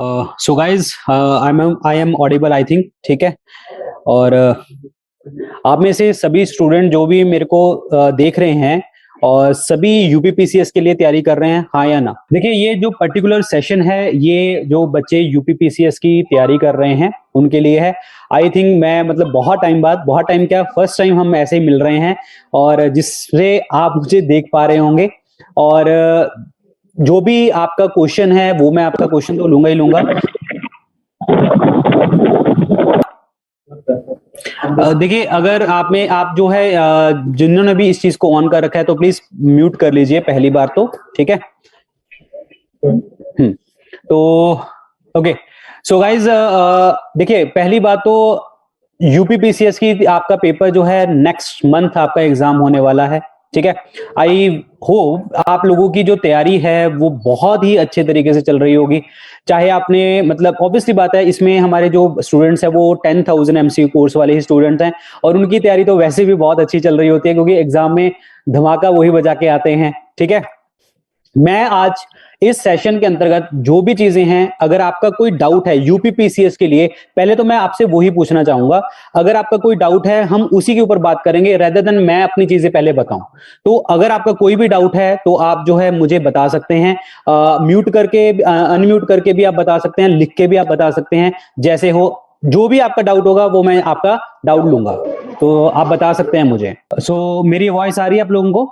So guys I am audible I think, ठीक है। और आप में से सभी स्टूडेंट जो भी मेरे को देख रहे हैं और सभी यूपीपीसीएस के लिए तैयारी कर रहे हैं, हाँ या ना? देखिए, ये जो पर्टिकुलर सेशन है, ये जो बच्चे यूपीपीसीएस की तैयारी कर रहे हैं उनके लिए है। आई थिंक मैं मतलब बहुत टाइम बाद, बहुत टाइम क्या, फर्स्ट टाइम हम ऐसे ही मिल रहे हैं और जिससे आप मुझे देख पा रहे होंगे। और जो भी आपका क्वेश्चन है वो मैं आपका क्वेश्चन तो लूंगा ही लूंगा। देखिए, अगर आप जो है जिन्होंने भी इस चीज को ऑन कर रखा है तो प्लीज म्यूट कर लीजिए पहली बार तो, ठीक है। तो ओके, सो गाइज देखिए, पहली बात तो यूपीपीसीएस की आपका पेपर जो है नेक्स्ट मंथ आपका एग्जाम होने वाला है, ठीक है। आई होप आप लोगों की जो तैयारी है वो बहुत ही अच्छे तरीके से चल रही होगी। चाहे आपने मतलब ऑब्वियसली बात है, इसमें हमारे जो स्टूडेंट्स हैं वो 10,000 एमसीक्यू कोर्स वाले ही स्टूडेंट्स हैं और उनकी तैयारी तो वैसे भी बहुत अच्छी चल रही होती है क्योंकि एग्जाम में धमाका वही बजा के आते हैं, ठीक है। मैं आज इस सेशन के अंतर्गत जो भी चीजें हैं, अगर आपका कोई डाउट है यूपीपीसीएस के लिए, पहले तो मैं आपसे वही पूछना चाहूंगा। अगर आपका कोई डाउट है हम उसी के ऊपर बात करेंगे रेदर देन मैं अपनी चीजें पहले बताऊं। तो अगर आपका कोई भी डाउट है तो आप जो है मुझे बता सकते हैं, म्यूट करके अनम्यूट करके भी आप बता सकते हैं, लिख के भी आप बता सकते हैं, जैसे हो। जो भी आपका डाउट होगा वो मैं आपका डाउट लूंगा, तो आप बता सकते हैं मुझे। सो मेरी वॉइस आ रही है आप लोगों को?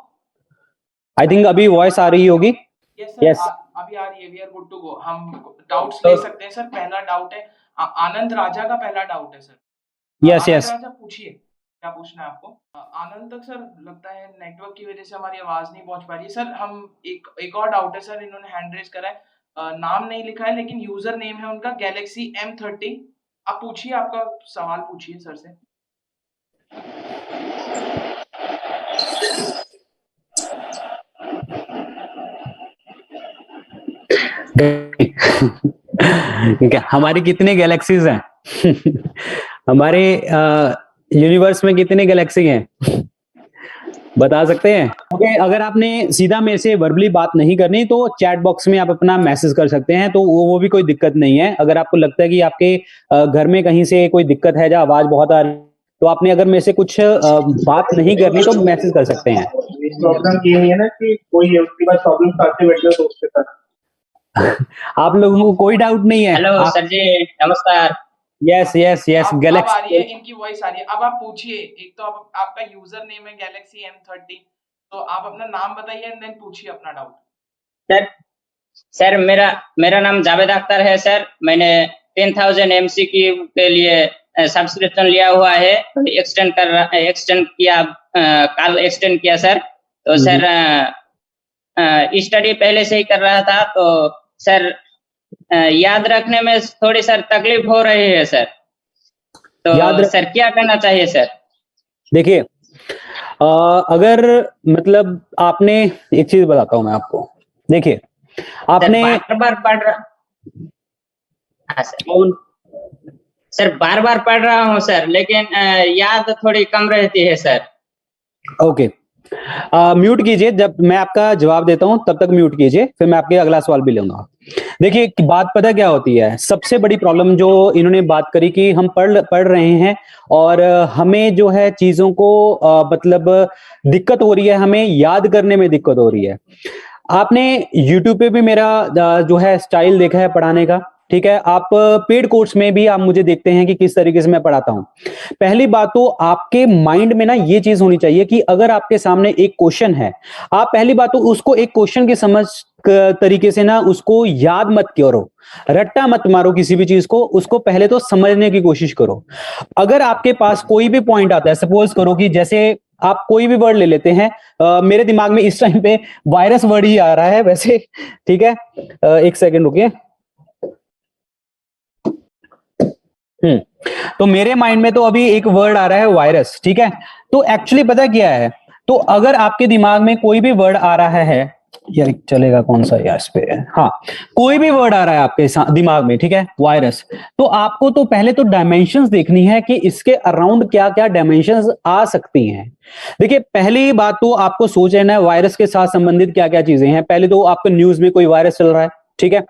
आई थिंक अभी वॉइस आ रही होगी। यस, अभी आ रही है। We are good to go. हम डाउट्स ले सकते हैं सर। पहला डाउट है आनंद राजा का, पहला डाउट है सर। यस यस, राजा पूछिए, क्या पूछना है आपको? आनंद तक सर लगता है नेटवर्क की वजह से हमारी आवाज नहीं पहुंच पा रही है सर। हम एक और डाउट है सर, इन्होंने हैंड रेज करा है, नाम नहीं लिखा है लेकिन यूजर नेम है उनका गैलेक्सी M30। आप पूछिए, आपका सवाल पूछिए सर से। हमारी कितनी गैलेक्सीज हैं? हमारे यूनिवर्स में कितनी गैलेक्सी हैं बता सकते हैं? ओके, अगर आपने सीधा मेरे से वर्बली बात नहीं करनी तो चैट बॉक्स में आप अपना मैसेज कर सकते हैं, तो वो भी कोई दिक्कत नहीं है। अगर आपको लगता है कि आपके घर में कहीं से कोई दिक्कत है या आवाज बहुत आ रही, तो आपने अगर मेरे से कुछ बात नहीं करनी तो मैसेज कर सकते हैं। प्रॉब्लम ये है ना कि कोई उसके बाद प्रॉब्लम आते बैठ जाओ तो उसके साथ आप लोगों को कोई डाउट नहीं है? हेलो सर जी, नमस्कार। यस यस यस, गैलेक्सी आ रही है, इनकी वॉइस आ रही है। अब आप पूछिए। एक तो आपका यूजर नेम है गैलेक्सी M30, तो आप अपना नाम बताइए एंड देन पूछिए अपना डाउट। सर मेरा नाम जावेद अख्तर है सर। मैंने 10,000 एमसीक्यू के लिए सब्सक्रिप्शन लिया हुआ है, एक्सटेंड किया, कल एक्सटेंड किया सर। तो सर स्टडी पहले से ही कर रहा था, तो सर याद रखने में थोड़ी सर तकलीफ हो रही है सर। तो सर क्या करना चाहिए सर? देखिए, अगर मतलब आपने, एक चीज बताता हूं मैं आपको। देखिए, आपने बार पढ़ रहा, हाँ सर बार बार पढ़ रहा हूँ सर, लेकिन याद थोड़ी कम रहती है सर। ओके, म्यूट कीजिए। जब मैं आपका जवाब देता हूं तब तक म्यूट कीजिए, फिर मैं आपके अगला सवाल भी लूंगा। देखिए, बात पता क्या होती है, सबसे बड़ी प्रॉब्लम जो इन्होंने बात करी कि हम पढ़ रहे हैं और हमें जो है चीजों को मतलब दिक्कत हो रही है, हमें याद करने में दिक्कत हो रही है। आपने YouTube पे भी मेरा जो है स्टाइल देखा है पढ़ाने का, ठीक है। आप पेड कोर्स में भी आप मुझे देखते हैं कि किस तरीके से मैं पढ़ाता हूं। पहली बात तो आपके माइंड में ना ये चीज होनी चाहिए कि अगर आपके सामने एक क्वेश्चन है, आप पहली बात तो उसको एक क्वेश्चन की समझ तरीके से ना उसको याद मत करो, रट्टा मत मारो किसी भी चीज को, उसको पहले तो समझने की कोशिश करो। अगर आपके पास कोई भी पॉइंट आता है, सपोज करो कि जैसे आप कोई भी वर्ड ले लेते हैं, मेरे दिमाग में इस टाइम पे वायरस वर्ड ही आ रहा है वैसे, ठीक है। एक सेकंड रुकिए। तो मेरे माइंड में तो अभी एक वर्ड आ रहा है वायरस, ठीक है। तो एक्चुअली पता क्या है, तो अगर आपके दिमाग में कोई भी वर्ड आ रहा है, यार चलेगा कौन सा यार इस पे, हाँ, कोई भी वर्ड आ रहा है आपके दिमाग में, ठीक है, वायरस, तो आपको तो पहले तो डायमेंशंस देखनी है कि इसके अराउंड क्या क्या डायमेंशंस आ सकती हैं। देखिए, पहली बात तो आपको सोच लेना है वायरस के साथ संबंधित क्या क्या चीजें हैं। पहले तो आपको न्यूज में कोई वायरस चल रहा है, ठीक है।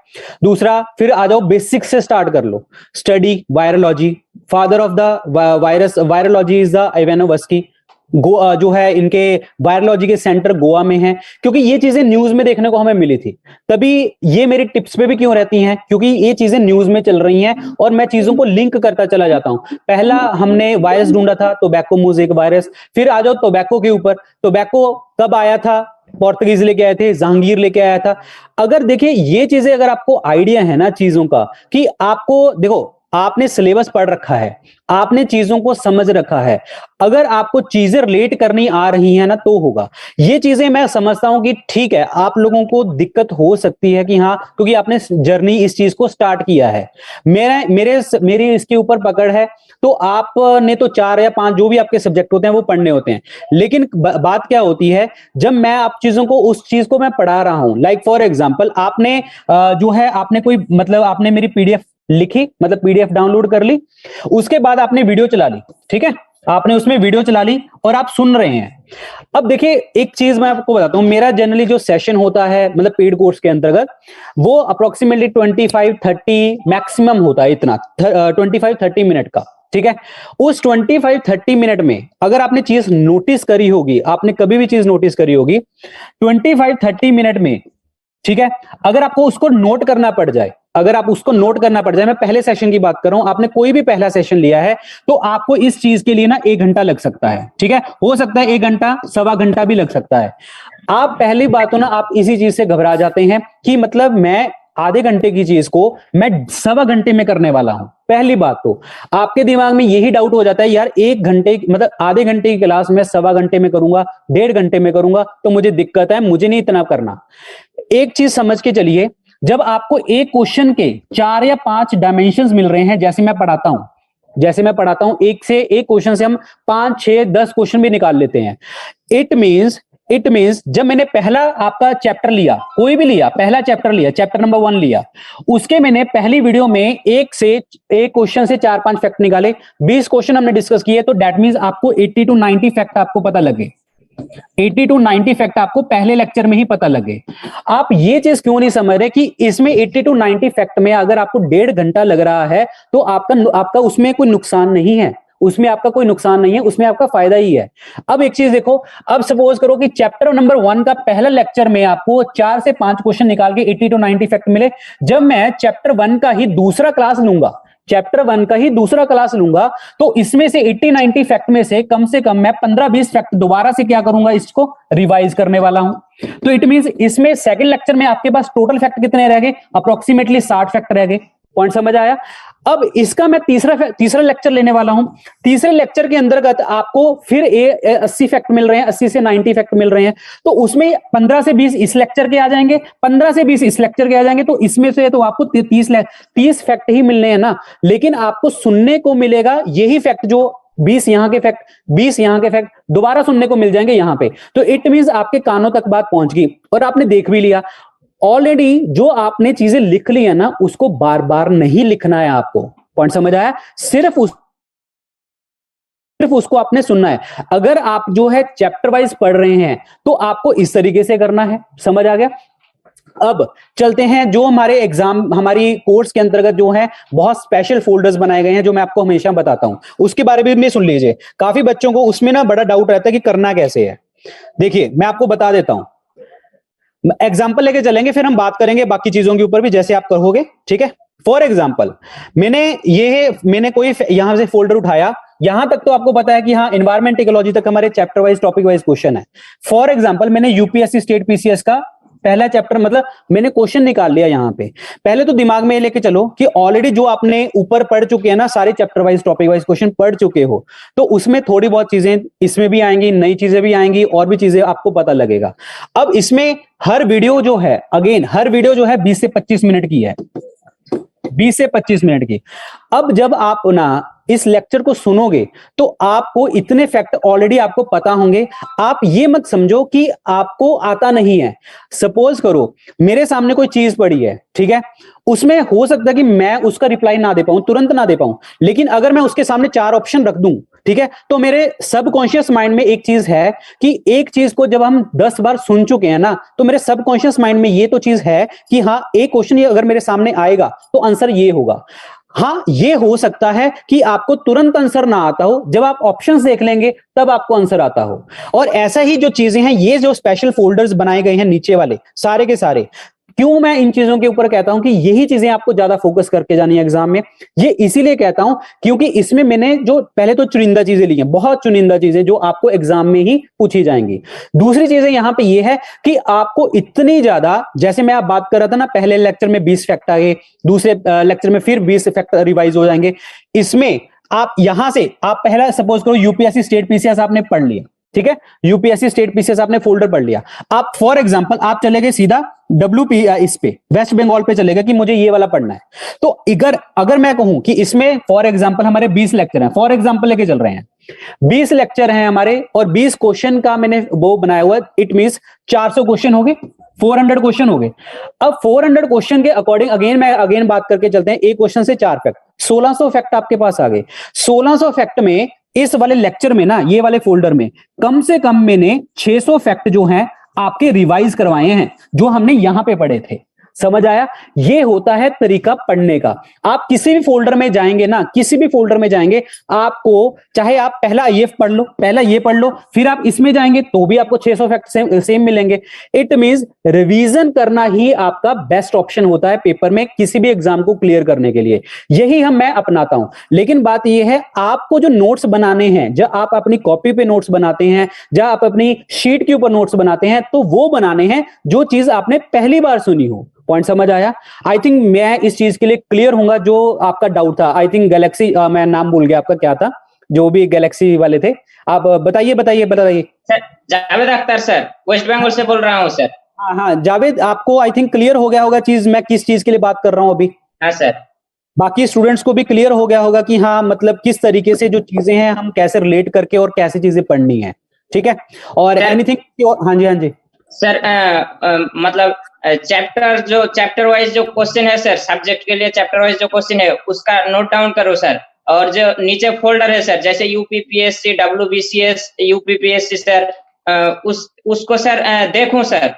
दूसरा, फिर आ जाओ बेसिक से स्टार्ट कर लो, study virology, father of the virology is the Ivanovsky, जो है इनके वायरोलॉजी के सेंटर गोवा में है, क्योंकि ये चीजें न्यूज में देखने को हमें मिली थी। तभी ये मेरी टिप्स पे भी क्यों रहती हैं, क्योंकि ये चीजें न्यूज में चल रही हैं और मैं चीजों को लिंक करता चला जाता हूं। पहला हमने वायरस ढूंढा था, टोबैको मोज़ेक वायरस। फिर आ जाओ टोबैको के ऊपर, टोबैको कब आया था, पोर्तुगीज लेके आए थे, जहांगीर लेके आया था। अगर देखिए ये चीजें, अगर आपको आइडिया है ना चीजों का, कि आपको देखो आपने सिलेबस पढ़ रखा है, आपने चीजों को समझ रखा है, अगर आपको चीजें रिलेट करनी आ रही है ना तो होगा। ये चीजें मैं समझता हूं कि ठीक है, आप लोगों को दिक्कत हो सकती है कि हाँ, क्योंकि आपने जर्नी इस चीज को स्टार्ट किया है, मेरी इसके ऊपर पकड़ है, तो आपने तो 4 या 5 जो भी आपके सब्जेक्ट होते हैं वो पढ़ने होते हैं। लेकिन बात क्या होती है, जब मैं आप चीजों को, उस चीज को मैं पढ़ा रहा हूं, लाइक फॉर एग्जांपल आपने जो है आपने कोई मतलब आपने मेरी पीडीएफ लिखी, मतलब पीडीएफ डाउनलोड कर ली, उसके बाद आपने वीडियो चला ली, ठीक है, आपने उसमें वीडियो चला ली और आप सुन रहे हैं। अब देखिए एक चीज मैं आपको बताता हूं, मेरा जनरली जो सेशन होता है मतलब पेड कोर्स के अंतर्गत, वो अप्रोक्सीमेटली 25-30 मैक्सिमम होता है, इतना 25-30 मिनट का, ठीक है। उस 25-30 मिनट में अगर आपने चीज नोटिस करी होगी, आपने कभी भी चीज नोटिस करी होगी 25-30 मिनट में, ठीक है, अगर आपको उसको नोट करना पड़ जाए, अगर आप उसको नोट करना पड़ जाए, मैं पहले सेशन की बात कर रहा हूं, आपने कोई भी पहला सेशन लिया है तो आपको इस चीज के लिए ना 1 घंटा लग सकता है, ठीक है, हो सकता है 1 घंटा, सवा घंटा भी लग सकता है। आप पहली बात तो ना आप इसी चीज से घबरा जाते हैं कि मतलब मैं आधे घंटे की चीज को मैं सवा घंटे में करने वाला हूं। पहली बात तो आपके दिमाग में यही डाउट हो जाता है, यार 1 घंटे मतलब आधे घंटे की क्लास में सवा घंटे में करूंगा, 1.5 घंटे में करूंगा तो मुझे दिक्कत है, मुझे नहीं इतना करना। एक चीज समझ के चलिए, जब आपको एक क्वेश्चन के 4 या 5 डायमेंशंस मिल रहे हैं, जैसे मैं पढ़ाता हूं, एक क्वेश्चन से हम 5, 6, 10 क्वेश्चन भी निकाल लेते हैं। इट मींस जब मैंने पहला आपका चैप्टर लिया, कोई भी लिया, पहला चैप्टर लिया, चैप्टर नंबर 1 लिया, उसके मैंने पहली वीडियो में एक क्वेश्चन से 4-5 फैक्ट निकाले, 20 क्वेश्चन हमने डिस्कस किए, तो दैट मींस आपको 80 to 90 फैक्ट आपको पता लगे, 80 to 90 फैक्ट आपको पहले लेक्चर में ही पता लगे। आप ये चीज क्यों नहीं समझ रहे कि इसमें 80 to 90 फैक्ट में अगर आपको 1.5 घंटा लग रहा है तो आपका उसमें कोई नुकसान नहीं है, उसमें आपका कोई नुकसान नहीं है, उसमें आपका फायदा ही है। अब एक चीज देखो, अब सपोज करो कि चैप्टर नंबर 1 का पहला लेक्चर में आपको 4 से 5 क्वेश्चन निकाल के 80 to 90 फैक्ट मिले। जब मैं चैप्टर 1 का ही दूसरा क्लास लूंगा, तो इसमें से 80-90 फैक्ट में से कम मैं 15-20 फैक्ट दोबारा से क्या करूंगा, इसको रिवाइज करने वाला हूं। तो इट मींस इसमें सेकंड लेक्चर में आपके पास टोटल फैक्ट कितने रह गए, अप्रोक्सीमेटली 60 फैक्ट रह गए। पॉइंट समझ आया? अब इसका मैं तीसरा लेक्चर लेने वाला हूं। तीसरे लेक्चर के अंतर्गत आपको फिर 80 फैक्ट मिल रहे हैं, 80 से 90 फैक्ट मिल रहे हैं, तो उसमें 15 से 20 इस लेक्चर के आ जाएंगे, 15 से 20 इस लेक्चर के आ जाएंगे, तो इसमें से तो आपको 30 फैक्ट ही मिलने हैं ना। लेकिन आपको सुनने को मिलेगा यही फैक्ट, जो 20 यहां के फैक्ट, 20 यहां के फैक्ट दोबारा सुनने को मिल जाएंगे यहां पे। तो इट मींस आपके कानों तक बात पहुंच गई और आपने देख भी लिया। ऑलरेडी जो आपने चीजें लिख ली है ना, उसको बार बार नहीं लिखना है आपको। पॉइंट समझ आया? सिर्फ उसको आपने सुनना है। अगर आप जो है चैप्टर वाइज पढ़ रहे हैं तो आपको इस तरीके से करना है। समझ आ गया? अब चलते हैं, जो हमारे एग्जाम, हमारी कोर्स के अंतर्गत जो है बहुत स्पेशल फोल्डर्स बनाए गए हैं, जो मैं आपको हमेशा बताता हूं, उसके बारे में सुन लीजिए। काफी बच्चों को उसमें ना बड़ा डाउट रहता है कि करना कैसे है। देखिए मैं आपको बता देता हूं, एग्जाम्पल लेके चलेंगे, फिर हम बात करेंगे बाकी चीजों के ऊपर भी जैसे आप करोगे, ठीक है। फॉर एग्जाम्पल मैंने कोई यहां से फोल्डर उठाया, यहां तक तो आपको पता है कि हाँ एनवायरमेंट इकोलॉजी तक हमारे chapter wise topic wise question है। फॉर एग्जाम्पल मैंने यूपीएससी स्टेट पीसीएस का पहला चैप्टर, मतलब मैंने क्वेश्चन निकाल लिया। यहां पे पहले तो दिमाग में लेके चलो कि ऑलरेडी जो आपने ऊपर पढ़ चुके हैं ना, सारे chapter wise topic wise question पढ़ चुके हो, तो उसमें थोड़ी बहुत चीजें इसमें भी आएंगी, नई चीजें भी आएंगी और भी चीजें आपको पता लगेगा। अब इसमें हर वीडियो जो है 20 से 25 मिनट की है, 20 से 25 मिनट की। अब जब आप ना इस लेक्चर को सुनोगे तो आपको इतने फैक्ट ऑलरेडी आपको पता होंगे। आप ये मत समझो कि आपको आता नहीं है। सपोज करो मेरे सामने कोई चीज पड़ी है, ठीक है, उसमें हो सकता है कि मैं उसका रिप्लाई ना दे पाऊं, तुरंत ना दे पाऊं, लेकिन अगर मैं उसके सामने 4 ऑप्शन रख दूं, ठीक है। तो मेरे सबकॉन्शियस माइंड में एक चीज है कि एक चीज को जब हम 10 बार सुन चुके हैं ना, तो मेरे सबकॉन्शियस माइंड में ये तो चीज है कि हाँ, एक क्वेश्चन ये अगर मेरे सामने आएगा तो आंसर ये होगा। हाँ, ये हो सकता है कि आपको तुरंत आंसर ना आता हो, जब आप ऑप्शंस देख लेंगे तब आपको आंसर आता हो। और ऐसा ही जो चीजें हैं, ये जो स्पेशल फोल्डर्स बनाए गए हैं नीचे वाले सारे के सारे, क्यों मैं इन चीजों के ऊपर कहता हूं कि यही चीजें आपको ज्यादा फोकस करके जानी है एग्जाम में, ये इसीलिए कहता हूं क्योंकि इसमें मैंने जो पहले तो चुनिंदा चीजें ली हैं, बहुत चुनिंदा चीजें जो आपको एग्जाम में ही पूछी जाएंगी। दूसरी चीजें यहां पे ये है कि आपको इतनी ज्यादा, जैसे मैं आप बात कर रहा था ना, पहले लेक्चर में 20 फैक्ट आए, दूसरे लेक्चर में फिर 20 फैक्ट रिवाइज हो जाएंगे। इसमें आप यहां से, आप पहला सपोज करो यूपीएससी स्टेट पीसीएस आपने पढ़ लिया, ठीक है, यूपीएससी स्टेट पीसीएस आपने फोल्डर पढ़ लिया। आप फॉर एग्जांपल आप चले गए सीधा डब्ल्यूपी इस पे वेस्ट बंगाल पे चलेगा कि मुझे ये वाला पढ़ना है। तो अगर मैं कहूं कि इसमें फॉर एग्जांपल हमारे 20 लेक्चर हैं, फॉर एग्जांपल लेके चल रहे हैं, 20 लेक्चर हैं हमारे और 20 क्वेश्चन का मैंने वो बनाया हुआ है, इट मींस 400 क्वेश्चन हो गए, 400 क्वेश्चन हो गए। अब 400 क्वेश्चन के अकॉर्डिंग अगेन बात करके चलते हैं, एक क्वेश्चन से 4 फैक्ट, 1600 फैक्ट आपके पास आ गए। 1600 फैक्ट में इस वाले लेक्चर में ना, ये वाले फोल्डर में कम से कम मैंने 600 फैक्ट जो हैं आपके रिवाइज करवाए हैं, जो हमने यहां पे पढ़े थे। समझ आया? ये होता है तरीका पढ़ने का। आप किसी भी फोल्डर में जाएंगे ना, किसी भी फोल्डर में जाएंगे, आपको चाहे आप पहला आईएफ पढ़ लो, पहला ये पढ़ लो, फिर आप इसमें जाएंगे तो भी आपको 600 फैक्ट सेम मिलेंगे। इट मींस रिवीजन करना ही आपका बेस्ट ऑप्शन होता है पेपर में किसी भी एग्जाम को क्लियर करने के लिए। यही मैं अपनाता हूं। लेकिन बात यह है, आपको जो नोट्स बनाने हैं, जब आप अपनी कॉपी पे नोट्स बनाते हैं, जब आप अपनी शीट के ऊपर नोट्स बनाते हैं, तो वो बनाने हैं जो चीज आपने पहली बार सुनी हो। पॉइंट समझ आया? आई थिंक मैं इस चीज के लिए क्लियर होऊंगा जो आपका डाउट था। आई थिंक गैलेक्सी, मैं नाम भूल गया आपका, क्या था जो भी गैलेक्सी वाले थे, आप बताइए। सर जावेद अख्तर सर, वेस्ट बंगाल से बोल रहा हूँ सर। हाँ जावेद, आपको आई थिंक क्लियर हो गया होगा चीज, मैं किस चीज के लिए बात कर रहा हूँ अभी। हाँ सर। बाकी स्टूडेंट्स को भी क्लियर हो गया होगा कि हाँ, मतलब किस तरीके से जो चीजें हैं हम कैसे रिलेट करके और कैसे चीजें पढ़नी है। ठीक है, और एनीथिंग? हाँ जी सर, मतलब चैप्टर वाइज जो क्वेश्चन है सर, सब्जेक्ट के लिए चैप्टर वाइज जो क्वेश्चन है उसका नोट डाउन करो सर। और जो नीचे फोल्डर है सर, जैसे यूपीपीएससी, डब्ल्यूबीसीएस, यूपीपीएससी सर, उसको सर देखूं सर?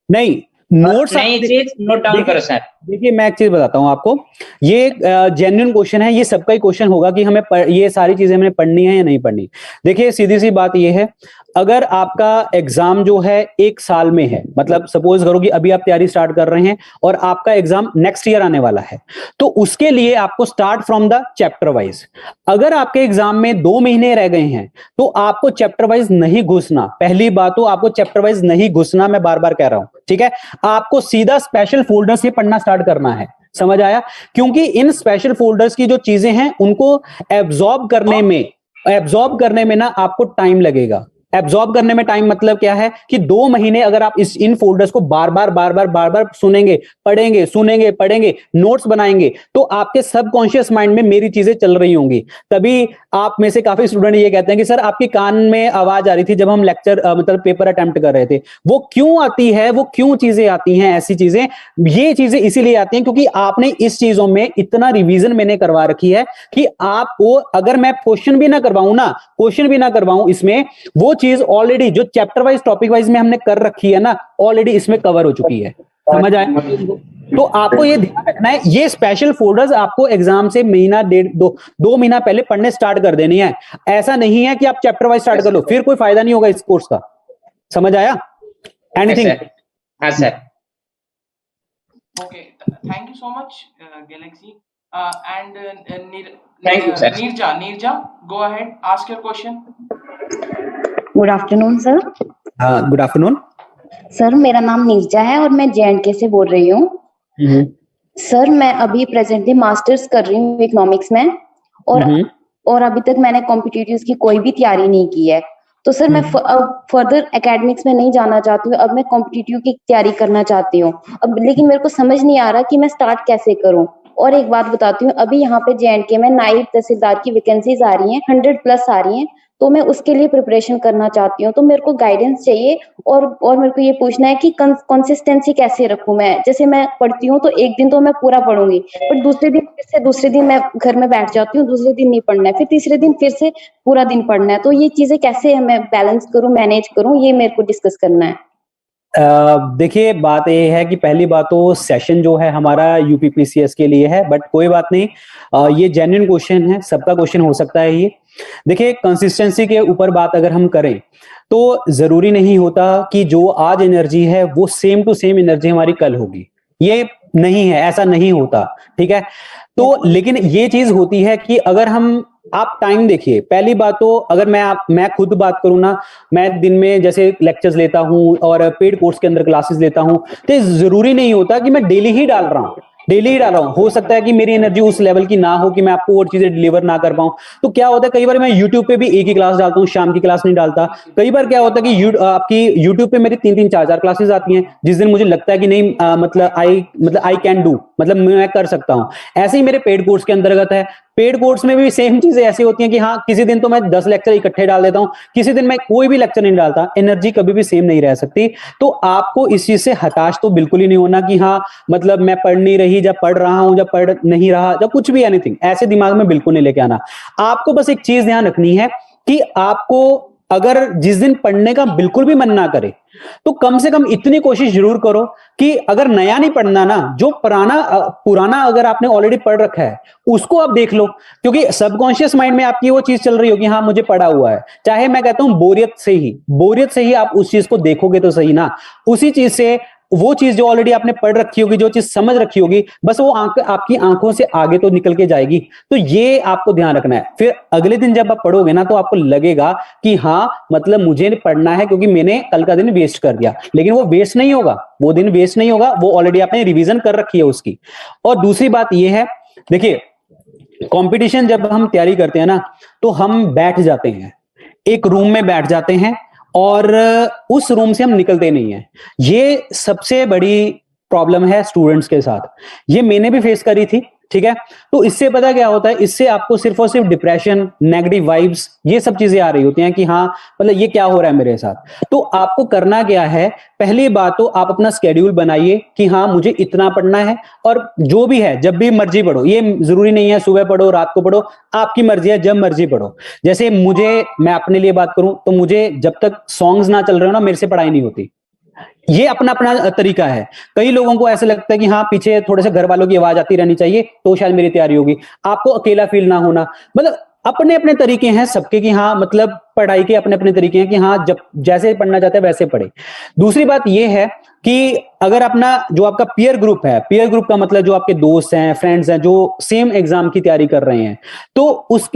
नहीं, नोट्स नई चीज नोट डाउन करो सर। देखिए मैं एक चीज बताता हूं आपको, ये जेन्युइन क्वेश्चन है, ये सबका ही क्वेश्चन होगा कि हमें ये सारी चीजें हमें पढ़नी है या नहीं पढ़नी। देखिए सीधी सी बात ये है, अगर आपका एग्जाम जो है 1 साल में है, मतलब सपोज करो कि अभी आप तैयारी स्टार्ट कर रहे हैं और आपका एग्जाम नेक्स्ट ईयर आने वाला है, तो उसके लिए आपको start from the chapter wise. अगर आपके एग्जाम में 2 महीने रह गए हैं तो आपको चैप्टर वाइज नहीं घुसना। पहली बात तो आपको चैप्टर वाइज नहीं घुसना, मैं बार बार कह रहा हूं, ठीक है। आपको सीधा स्पेशल फोल्डर से पढ़ना स्टार्ट करना है। समझ आया? क्योंकि इन स्पेशल फोल्डर्स की जो चीजें हैं उनको एब्जॉर्ब करने में ना आपको टाइम लगेगा। एब्जॉर्ब करने में टाइम मतलब क्या है कि 2 महीने अगर आप इन फोल्डर्स को बार बार सुनेंगे, पढ़ेंगे, नोट्स बनाएंगे, तो आपके सबकॉन्शियस माइंड में मेरी चीजें चल रही होंगी। तभी आप में से काफी स्टूडेंट ये कहते हैं कि सर आपके कान में आवाज आ रही थी जब हम लेक्चर मतलब पेपर अटेम्प्ट कर रहे थे। वो क्यों आती है, वो क्यों चीजें आती हैं, ऐसी चीजें, ये चीजें इसीलिए आती हैं क्योंकि आपने इस चीजों में इतना रिवीजन मैंने करवा रखी है कि आपको, अगर मैं क्वेश्चन भी ना करवाऊं इसमें, वो चीज ऑलरेडी जो चैप्टर वाइज टॉपिक वाइज में हमने कर रखी है ना, ऑलरेडी इसमें कवर हो चुकी है। समझ आया? तो आपको ये ध्यान रखना है, ये स्पेशल फोल्डर्स आपको एग्जाम से महीना 2 महीना पहले पढ़ने स्टार्ट कर देनी है। ऐसा नहीं है कि आप चैप्टर वाइज स्टार्ट कर लो, फिर कोई फायदा नहीं होगा इस कोर्स का। समझ आया? एनीथिंग? हाँ sir. Okay, thank you so much, Galaxy. And Thank you, sir. Neerja, go ahead, ask your question. Good afternoon sir. Good afternoon sir, मेरा नाम नीरजा है और मैं जे&के से बोल रही हूँ। सर, मैं अभी प्रेजेंटली मास्टर्स कर रही हूँ इकोनॉमिक्स में, और अभी तक मैंने कॉम्पिटिटिव्स की कोई भी तैयारी नहीं की है। तो सर मैं अब फर्दर एकेडमिक्स में नहीं जाना चाहती हूँ, अब मैं कॉम्पिटिटिव की तैयारी करना चाहती हूँ। अब लेकिन मेरे को समझ नहीं आ रहा कि मैं स्टार्ट कैसे करूँ। और एक बात बताती हूँ, अभी यहाँ पे जे&के में नायब तहसीलदार की वैकेंसीज आ रही हैं, 100+ आ रही हैं। तो मैं उसके लिए प्रिपरेशन करना चाहती हूँ, तो मेरे को गाइडेंस चाहिए। और मेरे को ये पूछना है कि कंसिस्टेंसी कैसे रखूं मैं। जैसे मैं पढ़ती हूँ तो एक दिन तो मैं पूरा पढ़ूंगी, पर दूसरे दिन मैं घर में बैठ जाती हूँ, दूसरे दिन नहीं पढ़ना है, फिर तीसरे दिन फिर से पूरा दिन पढ़ना है। तो ये चीजें कैसे मैं बैलेंस करूं, मैनेज करूं, ये मेरे को डिस्कस करना है। देखिए, बात ये है कि पहली बात तो सेशन जो है हमारा यूपीपीसीएस के लिए है, बट कोई बात नहीं, ये जेन्युइन क्वेश्चन है, सबका क्वेश्चन हो सकता है ये। देखिए, कंसिस्टेंसी के ऊपर बात अगर हम करें तो जरूरी नहीं होता कि जो आज एनर्जी है वो सेम टू सेम एनर्जी हमारी कल होगी, ये नहीं है, ऐसा नहीं होता, ठीक है। तो लेकिन ये चीज होती है कि अगर हम, आप टाइम देखिए, पहली बात तो अगर मैं खुद बात करूं ना, मैं दिन में जैसे लेक्चर्स लेता हूं और पेड कोर्स के अंदर क्लासेस लेता हूं, तो जरूरी नहीं होता कि मैं डेली ही डाल रहा हूं, हो सकता है कि मेरी एनर्जी उस लेवल की ना हो कि मैं आपको और चीजें डिलीवर ना कर पाऊं। तो क्या होता है, कई बार मैं यूट्यूब पे भी एक ही क्लास डालता हूं, शाम की क्लास नहीं डालता। कई बार क्या होता है कि आपकी यूट्यूब पे मेरी 3-3 4-4 क्लासेस आती हैं, जिस दिन मुझे लगता है कि नहीं, मतलब आई कैन डू, मतलब मैं कर सकता हूं। ऐसे ही मेरे पेड कोर्स के अंतर्गत है, पेड कोर्स में भी सेम चीजें ऐसी होती हैं कि हाँ, किसी दिन तो मैं 10 लेक्चर इकट्ठे डाल देता हूं, किसी दिन मैं कोई भी लेक्चर नहीं डालता। एनर्जी कभी भी सेम नहीं रह सकती। तो आपको इस चीज से हताश तो बिल्कुल ही नहीं होना कि हाँ, मतलब मैं पढ़ नहीं रही, जब पढ़ रहा हूं, जब पढ़ नहीं रहा, जब कुछ भी, एनीथिंग ऐसे दिमाग में बिल्कुल नहीं लेके आना। आपको बस एक चीज ध्यान रखनी है कि आपको अगर जिस दिन पढ़ने का बिल्कुल भी मन ना करे, तो कम से कम इतनी कोशिश जरूर करो कि अगर नया नहीं पढ़ना ना, जो पुराना अगर आपने ऑलरेडी पढ़ रखा है उसको आप देख लो, क्योंकि सबकॉन्शियस माइंड में आपकी वो चीज चल रही होगी, हाँ मुझे पढ़ा हुआ है। चाहे मैं कहता हूं बोरियत से ही आप उस चीज को देखोगे तो सही ना, उसी चीज से वो चीज जो ऑलरेडी आपने पढ़ रखी होगी, जो चीज समझ रखी होगी, बस वो आपकी आंखों से आगे तो निकल के जाएगी। तो ये आपको ध्यान रखना है। फिर अगले दिन जब आप पढ़ोगे ना, तो आपको लगेगा कि हाँ, मतलब मुझे पढ़ना है क्योंकि मैंने कल का दिन वेस्ट कर दिया। लेकिन वो वेस्ट नहीं होगा, वो दिन वेस्ट नहीं होगा, वो ऑलरेडी आपने रिवीजन कर रखी है उसकी। और दूसरी बात ये है, देखिए, कंपटीशन जब हम तैयारी करते हैं ना, तो हम बैठ जाते हैं, एक रूम में बैठ जाते हैं और उस रूम से हम निकलते नहीं हैं। ये सबसे बड़ी प्रॉब्लम है स्टूडेंट्स के साथ, ये मैंने भी फेस करी थी, ठीक है। तो इससे पता क्या होता है, इससे आपको सिर्फ और सिर्फ डिप्रेशन, नेगेटिव वाइब्स, ये सब चीजें आ रही होती हैं कि हाँ, मतलब ये क्या हो रहा है मेरे साथ। तो आपको करना क्या है, पहली बात तो आप अपना स्केड्यूल बनाइए कि हाँ, मुझे इतना पढ़ना है, और जो भी है जब भी मर्जी पढ़ो। ये जरूरी नहीं है सुबह पढ़ो, रात को पढ़ो, आपकी मर्जी है, जब मर्जी पढ़ो। जैसे मैं अपने लिए बात करूं तो मुझे जब तक सॉन्ग्स ना चल रहे हो ना, मेरे से पढ़ाई नहीं होती। ये अपना अपना तरीका है। कई लोगों को ऐसा लगता है कि हाँ, पीछे थोड़े से घर वालों की आवाज आती रहनी चाहिए तो शायद मेरी तैयारी होगी। आपको अकेला फील ना होना, मतलब अपने अपने तरीके हैं सबके कि हाँ, मतलब पढ़ाई के अपने अपने तरीके हैं कि हाँ, जब जैसे पढ़ना चाहते हैं वैसे पढ़े। दूसरी बात यह है कि अगर अपना जो आपका पीयर ग्रुप है, पीयर ग्रुप का मतलब जो आपके दोस्त हैं, फ्रेंड्स हैं, जो सेम एग्जाम की तैयारी कर रहे हैं, तो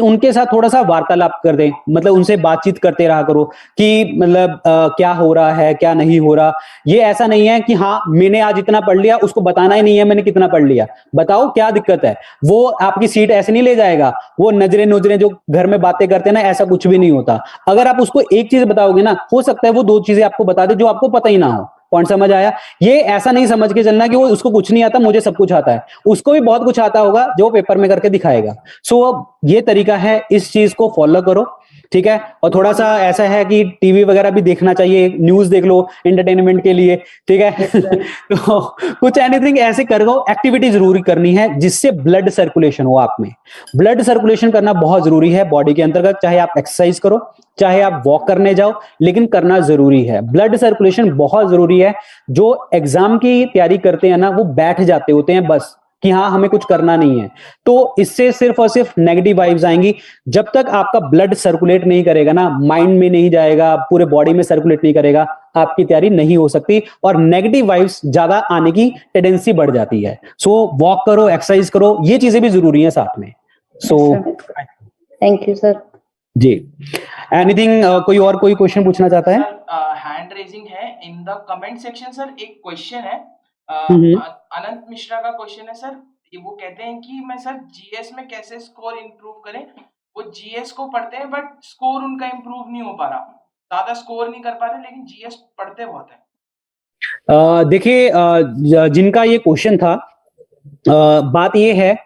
उनके साथ थोड़ा सा वार्तालाप कर दें, मतलब उनसे बातचीत करते रहा करो कि मतलब क्या हो रहा है, क्या नहीं हो रहा। ये ऐसा नहीं है कि हाँ, मैंने आज इतना पढ़ लिया, उसको बताना ही नहीं है मैंने कितना पढ़ लिया, बताओ क्या दिक्कत है। वो आपकी सीट ऐसे नहीं ले जाएगा। वो नजरे नजरे जो घर में बातें करते हैं ना, ऐसा कुछ भी नहीं होता। अगर आप उसको एक चीज बताओगे ना, हो सकता है वो 2 चीजें आपको बता दे जो आपको पता ही ना हो। पॉइंट समझ आया? ये ऐसा नहीं समझ के चलना कि वो उसको कुछ नहीं आता, मुझे सब कुछ आता है। उसको भी बहुत कुछ आता होगा जो पेपर में करके दिखाएगा। सो ये तरीका है, इस चीज को फॉलो करो, ठीक है। और थोड़ा सा ऐसा है कि टीवी वगैरह भी देखना चाहिए, न्यूज देख लो एंटरटेनमेंट के लिए, ठीक है। तो कुछ एनीथिंग ऐसे करो, एक्टिविटी जरूरी करनी है जिससे ब्लड सर्कुलेशन हो। आप में ब्लड सर्कुलेशन करना बहुत जरूरी है बॉडी के अंतर्गत। चाहे आप एक्सरसाइज करो, चाहे आप वॉक करने जाओ, लेकिन करना जरूरी है। ब्लड सर्कुलेशन बहुत जरूरी है। जो एग्जाम की तैयारी करते हैं ना, वो बैठ जाते होते हैं बस कि हाँ, हमें कुछ करना नहीं है। तो इससे सिर्फ और सिर्फ नेगेटिव वाइब्स आएंगी। जब तक आपका ब्लड सर्कुलेट नहीं करेगा ना, माइंड में नहीं जाएगा, पूरे बॉडी में सर्कुलेट नहीं करेगा, आपकी तैयारी नहीं हो सकती और नेगेटिव वाइब्स ज्यादा आने की टेंडेंसी बढ़ जाती है। सो वॉक करो, एक्सरसाइज करो, ये चीजें भी जरूरी है साथ में। So thank you sir. जी, एनीथिंग, कोई क्वेश्चन पूछना चाहता है? हैंड रेजिंग है in the comment section. Sir एक क्वेश्चन है, अनंत मिश्रा का क्वेश्चन है सर। वो कहते हैं कि मैं सर जीएस में कैसे स्कोर इंप्रूव करें। वो जीएस को पढ़ते हैं बट स्कोर उनका इंप्रूव नहीं हो पा रहा, ज्यादा स्कोर नहीं कर पा रहे, लेकिन जीएस पढ़ते बहुत है। देखिए, जिनका ये क्वेश्चन था, बात ये है,